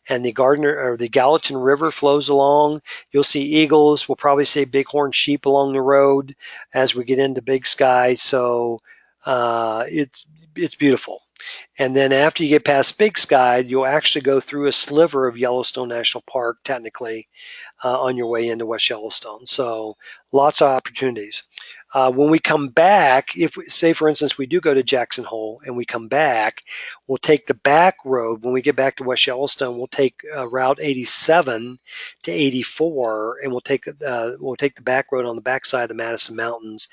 and the Gallatin River flows along. You'll see eagles. We'll probably see bighorn sheep along the road as we get into Big Sky. So it's beautiful. And then after you get past Big Sky, you'll actually go through a sliver of Yellowstone National Park, technically, on your way into West Yellowstone. So lots of opportunities. When we come back, say for instance we do go to Jackson Hole and we come back, we'll take the back road. When we get back to West Yellowstone, we'll take Route 87 to 84, and we'll take the back road on the backside of the Madison Mountains.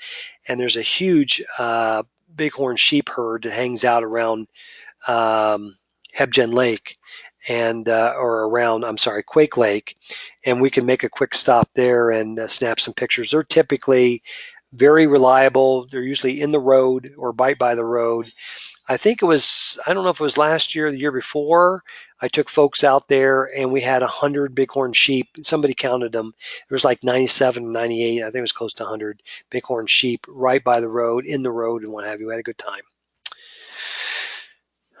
And there's a huge bighorn sheep herd that hangs out around Hebgen Lake or around, I'm sorry, Quake Lake, and we can make a quick stop there and snap some pictures. They're typically very reliable. They're usually in the road or right by the road. I don't know if it was last year or the year before, I took folks out there and we had 100 bighorn sheep. Somebody counted them. It was like 97, 98. I think it was close to 100 bighorn sheep right by the road, in the road, and what have you. We had a good time.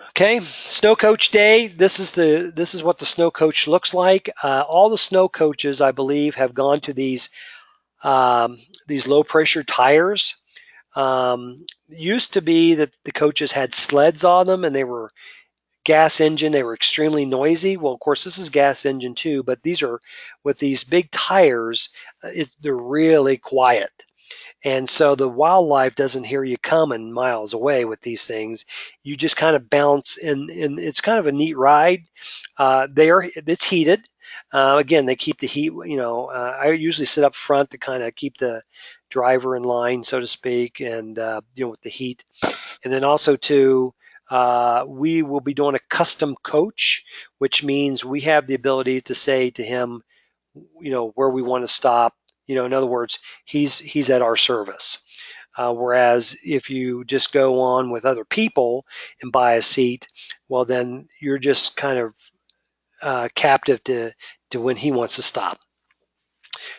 Okay, snow coach day. This is what the snow coach looks like. All the snow coaches, I believe, have gone to these low pressure tires. Used to be that the coaches had sleds on them and they were gas engine. They were extremely noisy. Well, of course, this is gas engine too, but these are with these big tires. They're really quiet. And so the wildlife doesn't hear you coming miles away with these things. You just kind of bounce, and it's kind of a neat ride. It's heated. Again, they keep the heat. I usually sit up front to kind of keep the driver in line, so to speak, and deal with the heat. And then also too, we will be doing a custom coach, which means we have the ability to say to him, where we want to stop. In other words, he's at our service. Whereas if you just go on with other people and buy a seat, well, then you're just kind of captive to when he wants to stop.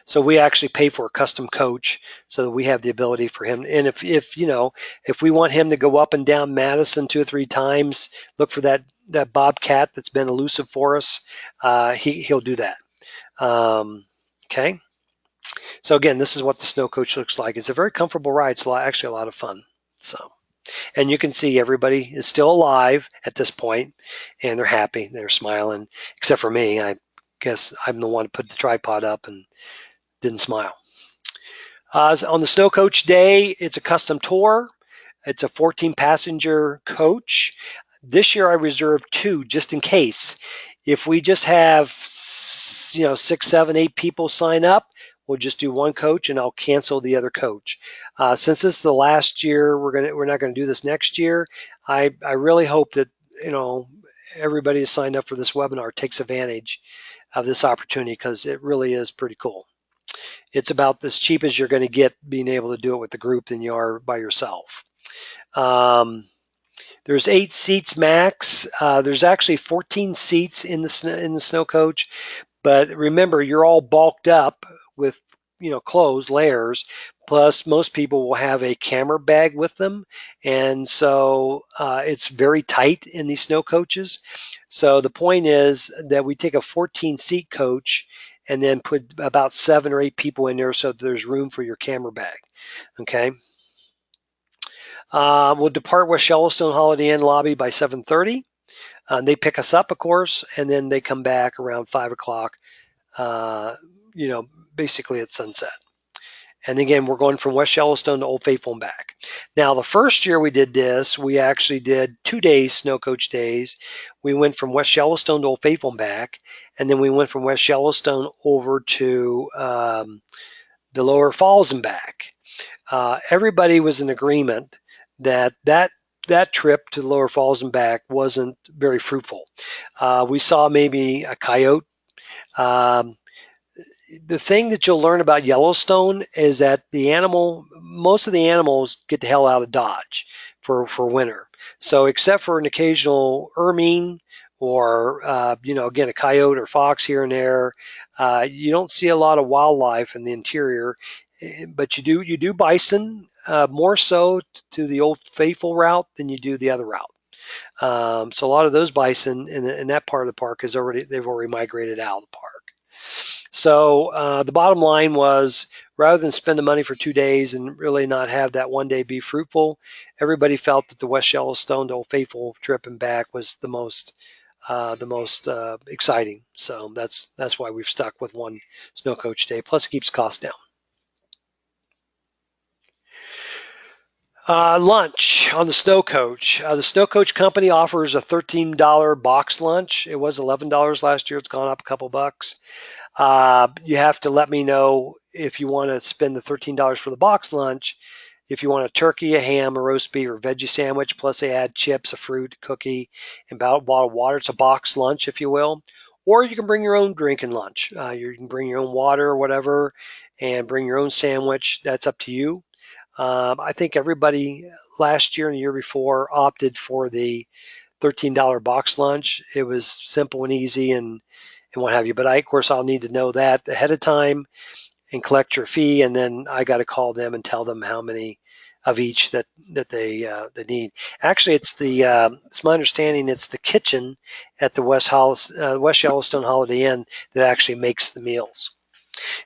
So we actually pay for a custom coach so that we have the ability for him. And if we want him to go up and down Madison 2 or 3 times, look for that bobcat that's been elusive for us, he'll do that. Okay. So again, this is what the snow coach looks like. It's a very comfortable ride. It's actually a lot of fun. So, and you can see everybody is still alive at this point, and they're happy. They're smiling, except for me. I guess I'm the one who put the tripod up and didn't smile. On the snow coach day, it's a custom tour. It's a 14-passenger coach. This year I reserved 2 just in case. If we just have 6, 7, 8 people sign up, we'll just do 1 coach and I'll cancel the other coach. Since this is the last year, we're not going to do this next year. I really hope that everybody who's signed up for this webinar takes advantage of this opportunity, because it really is pretty cool. It's about as cheap as you're going to get being able to do it with the group than you are by yourself. There's 8 seats max. There's actually 14 seats in the snow coach, but remember, you're all bulked up with clothes, layers. Plus, most people will have a camera bag with them, and so it's very tight in these snow coaches. So the point is that we take a 14-seat coach and then put about 7 or 8 people in there so that there's room for your camera bag. Okay. We'll depart West Yellowstone Holiday Inn lobby by 7:30. They pick us up, of course, and then they come back around 5 o'clock, basically at sunset. And again, we're going from West Yellowstone to Old Faithful and back. Now, the first year we did this, we actually did 2 days, snow coach days. We went from West Yellowstone to Old Faithful and back, and then we went from West Yellowstone over to the Lower Falls and back. Everybody was in agreement that trip to the Lower Falls and back wasn't very fruitful. We saw maybe a coyote. The thing that you'll learn about Yellowstone is that most of the animals get the hell out of Dodge for winter. So except for an occasional ermine or again, a coyote or fox here and there. You don't see a lot of wildlife in the interior, but you do bison, more so to the Old Faithful route than you do the other route. So a lot of those bison in that part of the park they've already migrated out of the park. So the bottom line was, rather than spend the money for 2 days and really not have that one day be fruitful, everybody felt that the West Yellowstone to Old Faithful trip and back was the most exciting. So that's why we've stuck with one snow coach day. Plus, it keeps costs down. Lunch on the snow coach. The snow coach company offers a $13 box lunch. It was $11 last year. It's gone up a couple bucks. You have to let me know if you want to spend the $13 for the box lunch. If you want a turkey, a ham, a roast beef, or veggie sandwich, plus they add chips, a fruit, a cookie, and about a bottle of water. It's a box lunch, if you will. Or you can bring your own drink and lunch. You can bring your own water or whatever and bring your own sandwich. That's up to you. I think everybody last year and the year before opted for the $13 box lunch. It was simple and easy and what have you. But of course, I'll need to know that ahead of time and collect your fee, and then I got to call them and tell them how many of each that they need. Actually, it's my understanding it's the kitchen at the West Yellowstone Holiday Inn that actually makes the meals.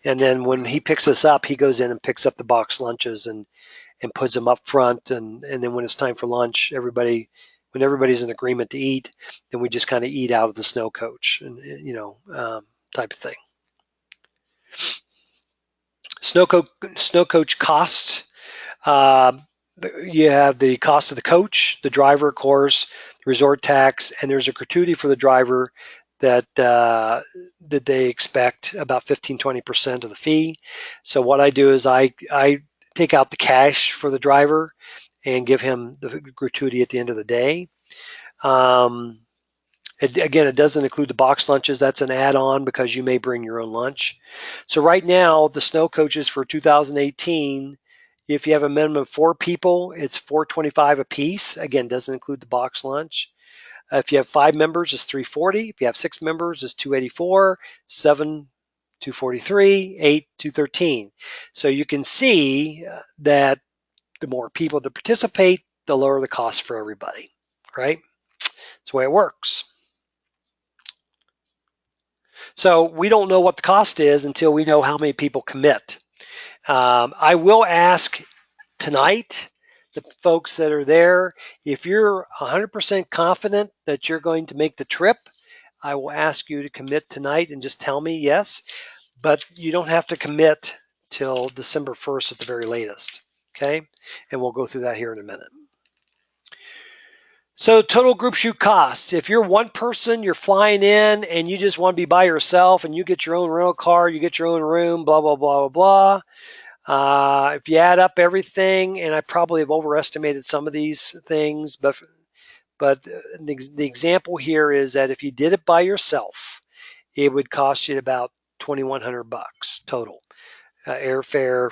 And then when he picks us up, he goes in and picks up the box lunches and puts them up front. And then when it's time for lunch, when everybody's in agreement to eat, then we just kind of eat out of the snow coach, and type of thing. Snow coach costs. Uh, you have the cost of the coach, the driver, of course, the resort tax, and there's a gratuity for the driver that they expect about 15-20% of the fee. So what I do is I take out the cash for the driver and give him the gratuity at the end of the day. Again, it doesn't include the box lunches. That's an add-on because you may bring your own lunch. So right now, the snow coaches for 2018, if you have a minimum of 4 people, it's $425 a piece. Again, doesn't include the box lunch. If you have 5 members, it's $340. If you have 6 members, it's $284. 7, $243. 8, $213. So you can see that the more people that participate, the lower the cost for everybody, right? That's the way it works. So we don't know what the cost is until we know how many people commit. I will ask tonight, the folks that are there, if you're 100% confident that you're going to make the trip, I will ask you to commit tonight and just tell me yes, but you don't have to commit till December 1st at the very latest, okay? And we'll go through that here in a minute. So total group shoot costs. If you're one person, you're flying in and you just want to be by yourself and you get your own rental car, you get your own room, blah, blah, blah, blah, blah. If you add up everything, and I probably have overestimated some of these things, but the example here is that if you did it by yourself, it would cost you about $2,100 total. Airfare,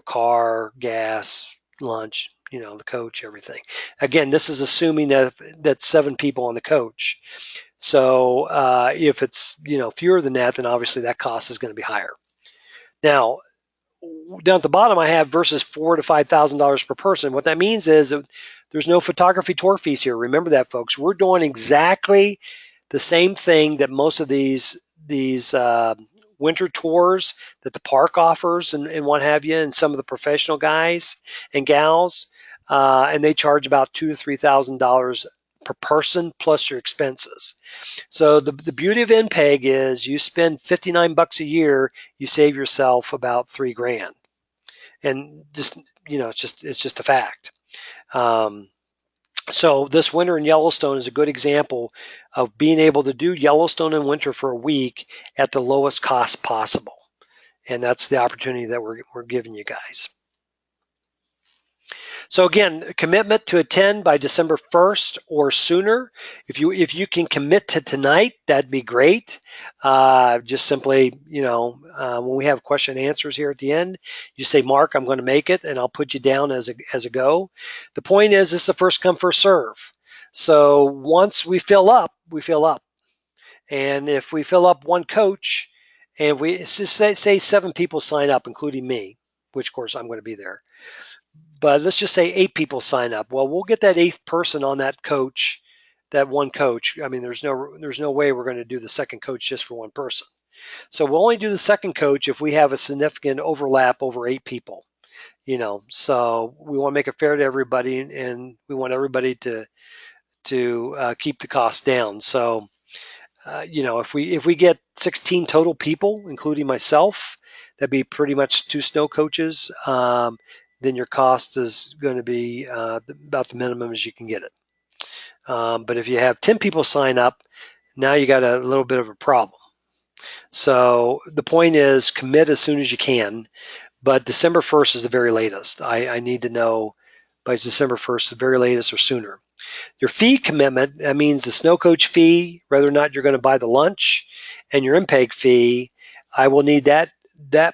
car, gas, lunch, the coach, everything. Again, this is assuming that's 7 people on the coach. So if it's fewer than that, then obviously that cost is going to be higher. Now, down at the bottom, I have versus $4,000 to $5,000 per person. What that means is that there's no photography tour fees here. Remember that, folks. We're doing exactly the same thing that most of these winter tours that the park offers and what have you, and some of the professional guys and gals, and they charge about $2,000 to $3,000 per person plus your expenses. So the beauty of NPEG is you spend $59 a year, you save yourself about $3,000, and just it's just a fact. So this winter in Yellowstone is a good example of being able to do Yellowstone in winter for a week at the lowest cost possible. And that's the opportunity that we're giving you guys. So again, commitment to attend by December 1st or sooner. If you can commit to tonight, that'd be great. Just simply, when we have question and answers here at the end, you say, Mark, I'm going to make it, and I'll put you down as a go. The point is, it's the first come, first serve. So once we fill up, we fill up. And if we fill up one coach, and we just say 7 people sign up, including me, which of course I'm going to be there. But let's just say 8 people sign up. Well, we'll get that 8th person on that coach, that one coach. I mean, there's no way we're going to do the second coach just for one person. So we'll only do the second coach if we have a significant overlap over 8 people. So we want to make it fair to everybody, and we want everybody to keep the cost down. So if we get 16 total people, including myself, that'd be pretty much 2 snow coaches. Then your cost is going to be about the minimum as you can get it. But if you have 10 people sign up, now you got a little bit of a problem. So the point is, commit as soon as you can. But December 1st is the very latest. I need to know by December 1st, the very latest or sooner. Your fee commitment, that means the snow coach fee, whether or not you're going to buy the lunch, and your NPEG fee, I will need that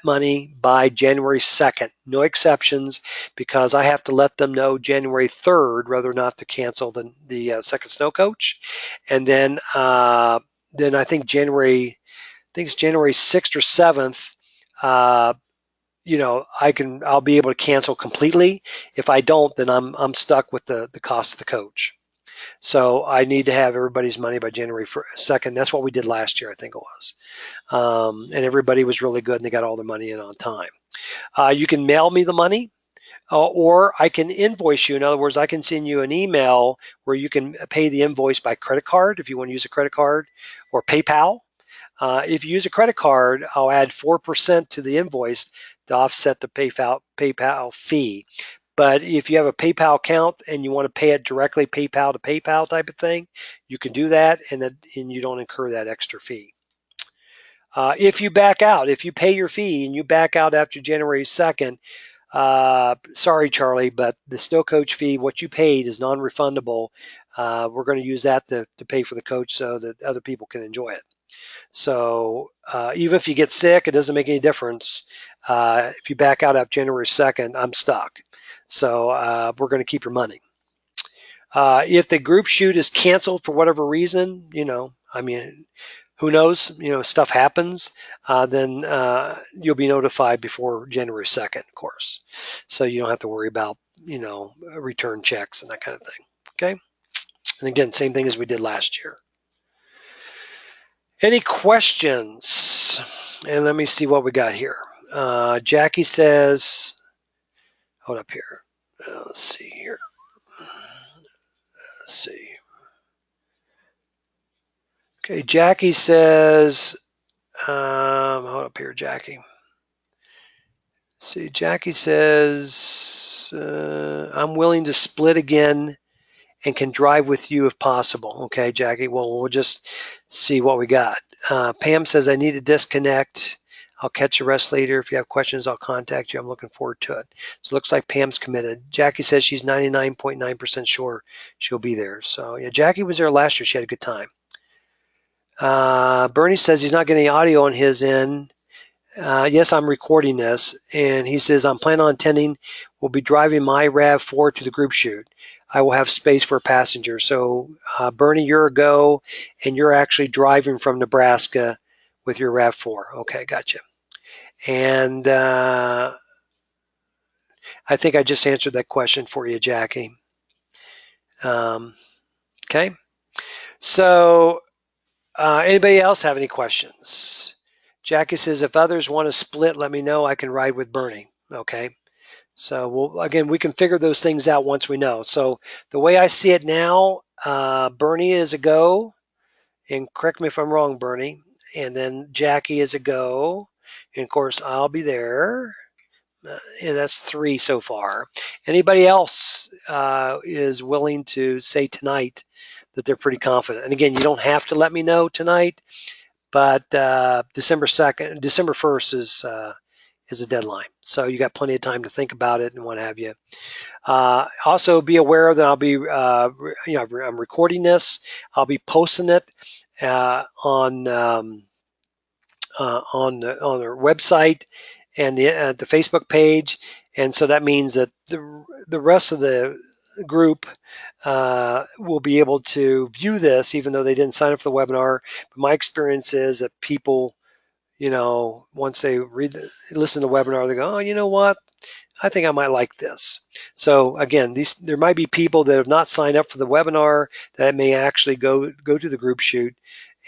money by January 2nd. No exceptions, because I have to let them know January 3rd whether or not to cancel the second snow coach. And then I think January 6th or 7th, I'll be able to cancel completely. If I don't, then I'm stuck with the cost of the coach. So I need to have everybody's money by January 2nd. That's what we did last year, I think it was. And everybody was really good, and they got all their money in on time. You can mail me the money, or I can invoice you. In other words, I can send you an email where you can pay the invoice by credit card if you want to use a credit card, or PayPal. If you use a credit card, I'll add 4% to the invoice to offset the PayPal fee. But if you have a PayPal account and you want to pay it directly PayPal to PayPal type of thing, you can do that, and you don't incur that extra fee. If you back out, if you pay your fee and you back out after January 2nd, sorry, Charlie, but the snow coach fee, what you paid, is non-refundable. We're going to use that to pay for the coach so that other people can enjoy it. So even if you get sick, it doesn't make any difference. If you back out after January 2nd, I'm stuck. So we're going to keep your money. If the group shoot is canceled for whatever reason, who knows? Stuff happens. Then you'll be notified before January 2nd, of course. So you don't have to worry about, return checks and that kind of thing. Okay. And again, same thing as we did last year. Any questions? And let me see what we got here. Jackie says, hold up here. Let's see here. Let's see. Okay, Jackie says, hold up here, Jackie. See, Jackie says, I'm willing to split again and can drive with you if possible. Okay, Jackie, well, we'll just see what we got. Pam says, I need to disconnect. I'll catch the rest later. If you have questions, I'll contact you. I'm looking forward to it. So it looks like Pam's committed. Jackie says she's 99.9% sure she'll be there. So yeah, Jackie was there last year. She had a good time. Bernie says he's not getting any audio on his end. Yes, I'm recording this. And he says, I'm planning on attending. We'll be driving my RAV4 to the group shoot. I will have space for a passenger. So Bernie, you're a go, and you're actually driving from Nebraska with your RAV4. Okay, gotcha. And I think I just answered that question for you, Jackie. Okay. So anybody else have any questions? Jackie says, if others want to split, let me know. I can ride with Bernie. Okay. So we can figure those things out once we know. So the way I see it now, Bernie is a go, and correct me if I'm wrong, Bernie. And then Jackie is a go, and of course I'll be there. And that's 3 so far. Anybody else is willing to say tonight that they're pretty confident? And again, you don't have to let me know tonight, but December 1st is a deadline. So you got plenty of time to think about it and what have you. Also be aware that I'll be, I'm recording this. I'll be posting it on our website and the Facebook page. And so that means that the rest of the group will be able to view this even though they didn't sign up for the webinar. But my experience is that people, once they listen to the webinar, they go, oh, you know what? I think I might like this. So again, there might be people that have not signed up for the webinar that may actually go to the group shoot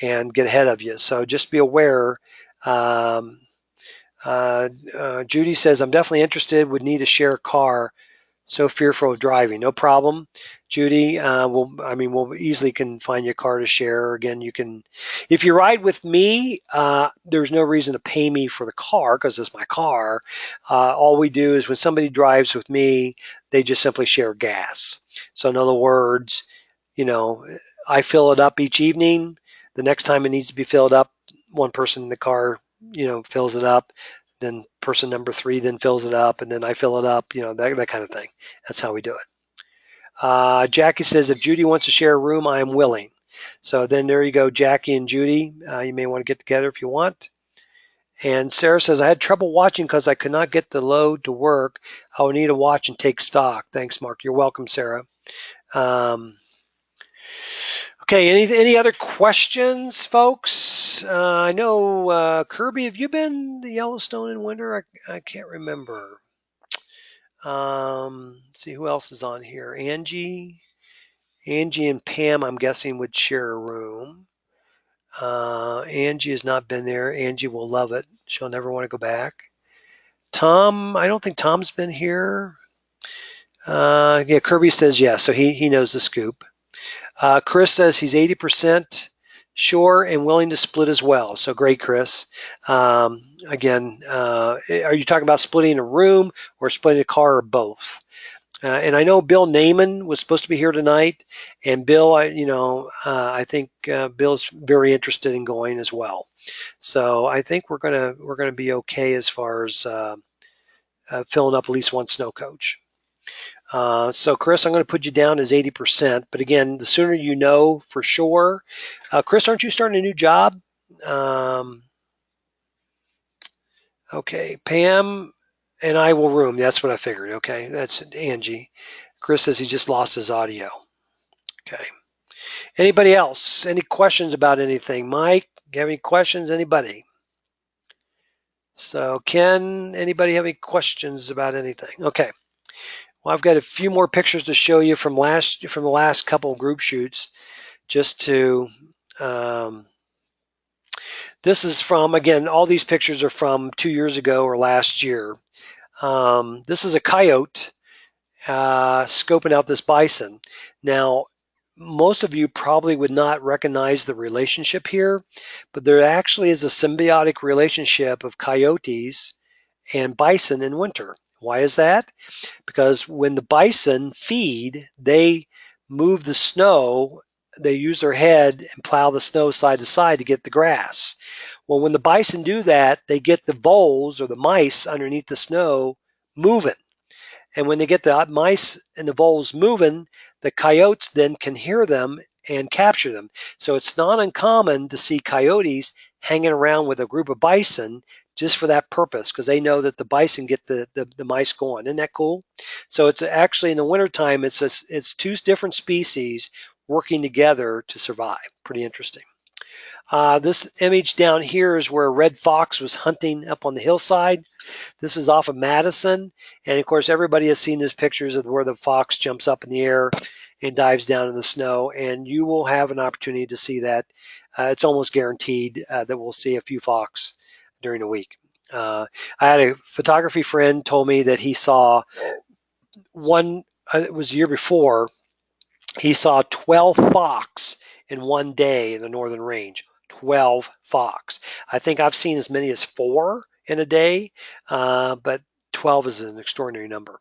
and get ahead of you. So just be aware. Um, Judy says, I'm definitely interested, would need to share a car. So fearful of driving. No problem, Judy. We'll easily can find you a car to share. Again, you can, if you ride with me, there's no reason to pay me for the car because it's my car. All we do is when somebody drives with me, they just simply share gas. So in other words, you know, I fill it up each evening. The next time it needs to be filled up, one person in the car, fills it up. Then person number 3 then fills it up, and then I fill it up. That kind of thing. That's how we do it. Jackie says, if Judy wants to share a room, I am willing. So then there you go, Jackie and Judy. You may want to get together if you want. And Sarah says, I had trouble watching because I could not get the load to work. I will need to watch and take stock. Thanks, Mark. You're welcome, Sarah. Okay, any other questions, folks? I know, Kirby, have you been to Yellowstone in winter? I can't remember. Let's see who else is on here. Angie and Pam, I'm guessing, would share a room. Angie has not been there. Angie will love it. She'll never want to go back. Tom, I don't think Tom's been here. Yeah, Kirby says yes, so he knows the scoop. Chris says he's 80% sure and willing to split as well. So great, Chris. Again, are you talking about splitting a room or splitting a car or both? And I know Bill Naiman was supposed to be here tonight, and Bill, I think Bill's very interested in going as well. So I think we're gonna be okay as far as filling up at least one snow coach. So Chris, I'm going to put you down as 80%. But again, the sooner you know for sure. Chris, aren't you starting a new job? Okay, Pam and I will room. That's what I figured. Okay, that's Angie. Chris says he just lost his audio. Okay. Anybody else? Any questions about anything? Mike, you have any questions? Anybody? So Ken, anybody have any questions about anything? Okay. Well, I've got a few more pictures to show you from the last couple group shoots, just to. This is from, again, all these pictures are from 2 years ago or last year. This is a coyote scoping out this bison. Now, most of you probably would not recognize the relationship here, but there actually is a symbiotic relationship of coyotes and bison in winter. Why is that? Because when the bison feed, they move the snow, they use their head and plow the snow side to side to get the grass. Well, when the bison do that, they get the voles or the mice underneath the snow moving. And when they get the mice and the voles moving, the coyotes then can hear them and capture them. So it's not uncommon to see coyotes hanging around with a group of bison just for that purpose, because they know that the bison get the mice going. Isn't that cool? So it's actually in the wintertime, it's two different species working together to survive. Pretty interesting. This image down here is where a red fox was hunting up on the hillside. This is off of Madison. And of course, everybody has seen those pictures of where the fox jumps up in the air and dives down in the snow. And you will have an opportunity to see that. It's almost guaranteed that we'll see a few fox during the week. I had a photography friend told me that he saw one, it was the year before, he saw 12 fox in one day in the northern range. 12 fox. I think I've seen as many as 4 in a day, but 12 is an extraordinary number.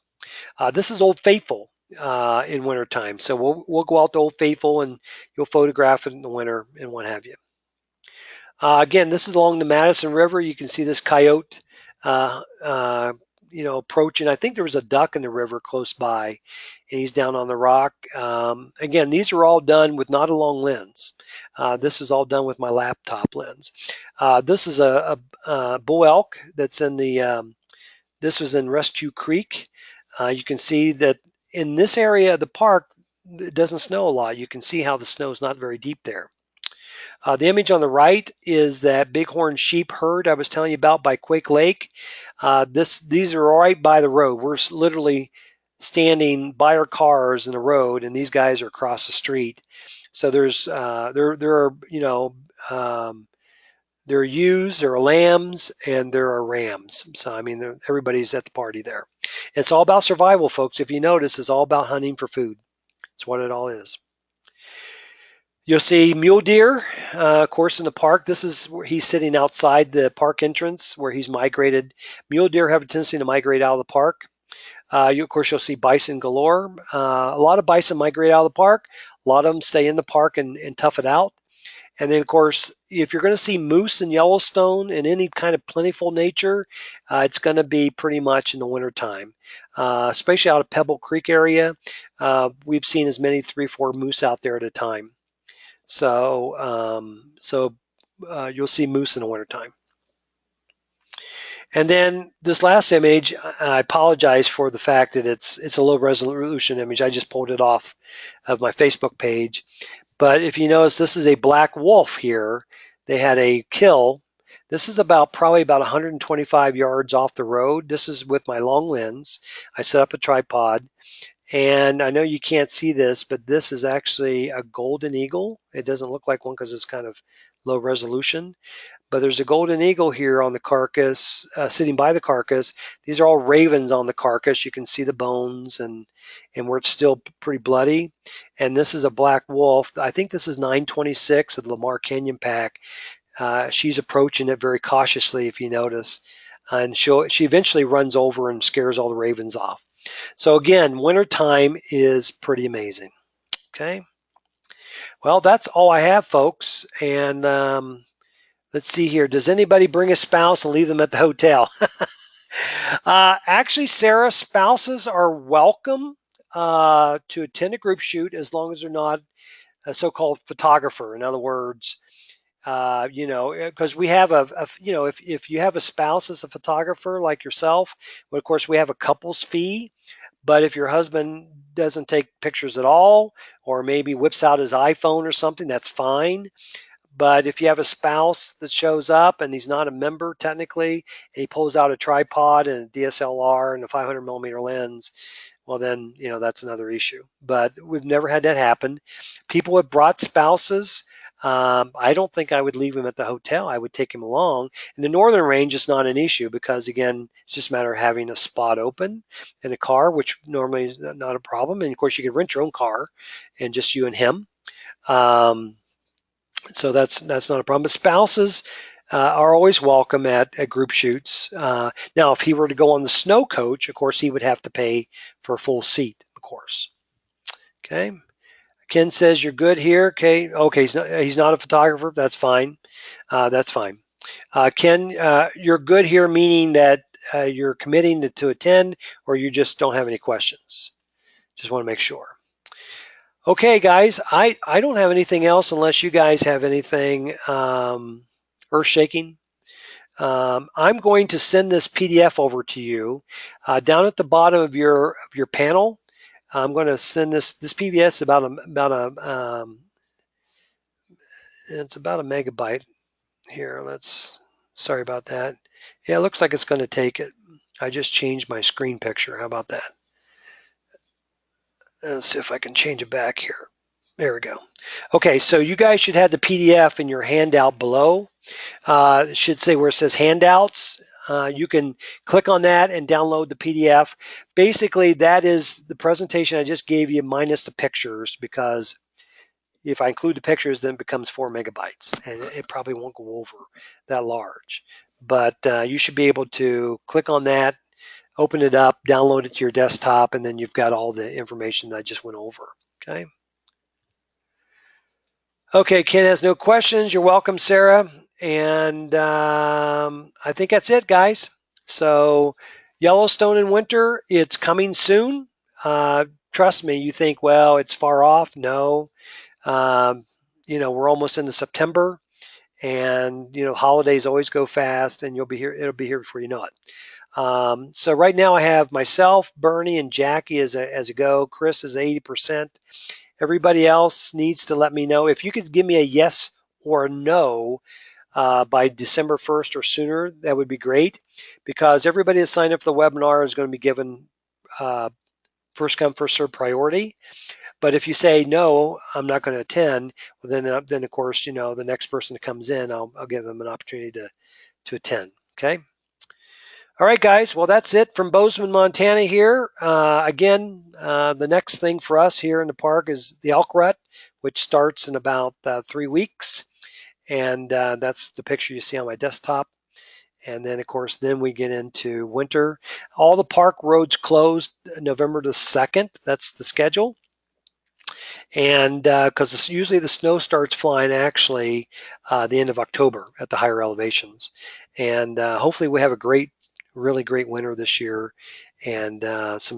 This is Old Faithful in wintertime. So we'll go out to Old Faithful and you'll photograph it in the winter and what have you. Again, this is along the Madison River. You can see this coyote, approaching. I think there was a duck in the river close by, and he's down on the rock. Again, these are all done with not a long lens. This is all done with my laptop lens. This is a bull elk that's in the. This was in Rescue Creek. You can see that in this area of the park, it doesn't snow a lot. You can see how the snow is not very deep there. The image on the right is that bighorn sheep herd I was telling you about by Quake Lake. These are right by the road. We're literally standing by our cars in the road, and these guys are across the street. So there are there are ewes, there are lambs, and there are rams. So I mean, everybody's at the party there. It's all about survival, folks. If you notice, it's all about hunting for food. It's what it all is. You'll see mule deer, of course, in the park. This is where he's sitting outside the park entrance where he's migrated. Mule deer have a tendency to migrate out of the park. Of course, you'll see bison galore. A lot of bison migrate out of the park. A lot of them stay in the park and tough it out. And then, of course, if you're going to see moose in Yellowstone in any kind of plentiful nature, it's going to be pretty much in the wintertime, especially out of Pebble Creek area. We've seen as many 3-4 moose out there at a time. So you'll see moose in the wintertime. And then this last image, I apologize for the fact that it's a low resolution image. I just pulled it off of my Facebook page. But if you notice, this is a black wolf here. They had a kill. This is probably about 125 yards off the road. This is with my long lens. I set up a tripod. And I know you can't see this, but this is actually a golden eagle. It doesn't look like one because it's kind of low resolution. But there's a golden eagle here on the carcass, sitting by the carcass. These are all ravens on the carcass. You can see the bones and where it's still pretty bloody. And this is a black wolf. I think this is 926 of the Lamar Canyon pack. She's approaching it very cautiously, if you notice. And she eventually runs over and scares all the ravens off. So again, wintertime is pretty amazing. Okay. Well, that's all I have, folks. And let's see here. Does anybody bring a spouse and leave them at the hotel? Actually, Sarah, spouses are welcome to attend a group shoot as long as they're not a so-called photographer. In other words, because we have if you have a spouse as a photographer like yourself, well, of course we have a couples fee. But if your husband doesn't take pictures at all, or maybe whips out his iPhone or something, that's fine. But if you have a spouse that shows up and he's not a member technically, and he pulls out a tripod and a DSLR and a 500 millimeter lens, well then, that's another issue. But we've never had that happen. People have brought spouses. I don't think I would leave him at the hotel. I would take him along. In the northern range, it's not an issue because, again, it's just a matter of having a spot open in a car, which normally is not a problem. And of course, you could rent your own car and just you and him. So that's not a problem. But spouses are always welcome at group shoots. Now, if he were to go on the snow coach, of course, he would have to pay for a full seat, of course. Okay. Ken says you're good here. Okay. He's not a photographer. That's fine. That's fine. Ken, you're good here, meaning that you're committing to attend, or you just don't have any questions. Just want to make sure. Okay, guys, I don't have anything else unless you guys have anything earth-shaking. I'm going to send this PDF over to you down at the bottom of your panel. I'm going to send this PBS it's about a megabyte here. Sorry about that. Yeah, it looks like it's going to take it. I just changed my screen picture. How about that? Let's see if I can change it back here. There we go. Okay, so you guys should have the PDF in your handout below. It should say where it says handouts. You can click on that and download the PDF. Basically, that is the presentation I just gave you minus the pictures, because if I include the pictures, then it becomes 4 megabytes, and it probably won't go over that large. But you should be able to click on that, open it up, download it to your desktop, and then you've got all the information that I just went over. Okay. Okay, Ken has no questions. You're welcome, Sarah. And I think that's it, guys. So Yellowstone in winter, it's coming soon. Trust me, you think, well, it's far off. No. We're almost into September, and holidays always go fast, and it'll be here before you know it. So right now I have myself, Bernie, and Jackie as a go. Chris is 80%. Everybody else needs to let me know. If you could give me a yes or a no by December 1st or sooner, that would be great, because everybody that signed up for the webinar is going to be given first come, first serve priority. But if you say no, I'm not going to attend, well, then of course, the next person that comes in, I'll give them an opportunity to attend. Okay. All right, guys. Well, that's it from Bozeman, Montana here. Again, the next thing for us here in the park is the elk rut, which starts in about 3 weeks. And that's the picture you see on my desktop. And then, of course, then we get into winter. All the park roads closed November the 2nd. That's the schedule. And because usually the snow starts flying actually the end of October at the higher elevations. And hopefully we have a really great winter this year, and tons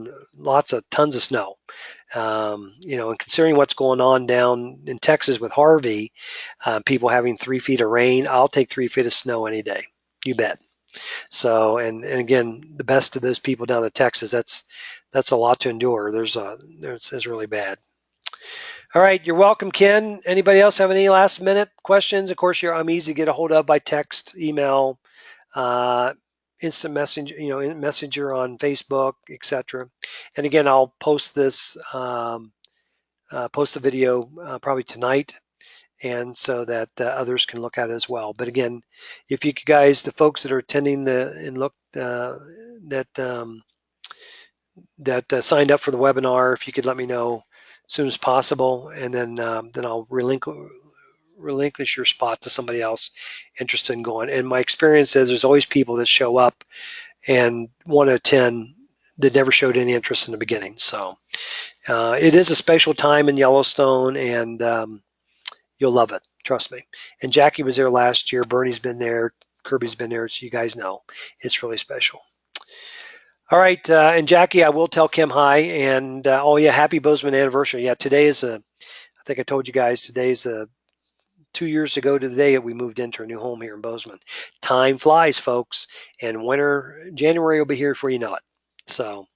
of snow. And considering what's going on down in Texas with Harvey, people having 3 feet of rain, I'll take 3 feet of snow any day. You bet. So, and again, the best of those people down in Texas, that's a lot to endure. It's really bad. All right, you're welcome, Ken. Anybody else have any last minute questions? Of course, I'm easy to get a hold of by text, email, instant messenger, messenger on Facebook, etc. And again, I'll post post the video probably tonight, and so that others can look at it as well. But again, if you guys, the folks that are attending that signed up for the webinar, if you could let me know as soon as possible, and then I'll relinquish your spot to somebody else interested in going. And my experience is there's always people that show up and want to attend that never showed any interest in the beginning. So it is a special time in Yellowstone, and you'll love it. Trust me. And Jackie was there last year. Bernie's been there. Kirby's been there. So you guys know it's really special. All right. And Jackie, I will tell Kim hi. And oh yeah, happy Bozeman anniversary. Yeah, I think I told you guys, today's 2 years ago to the day that we moved into a new home here in Bozeman. Time flies, folks. And January will be here before you know it. So,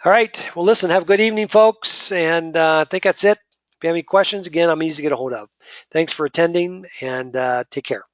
all right. Well, listen, have a good evening, folks. And I think that's it. If you have any questions, again, I'm easy to get a hold of. Thanks for attending, and take care.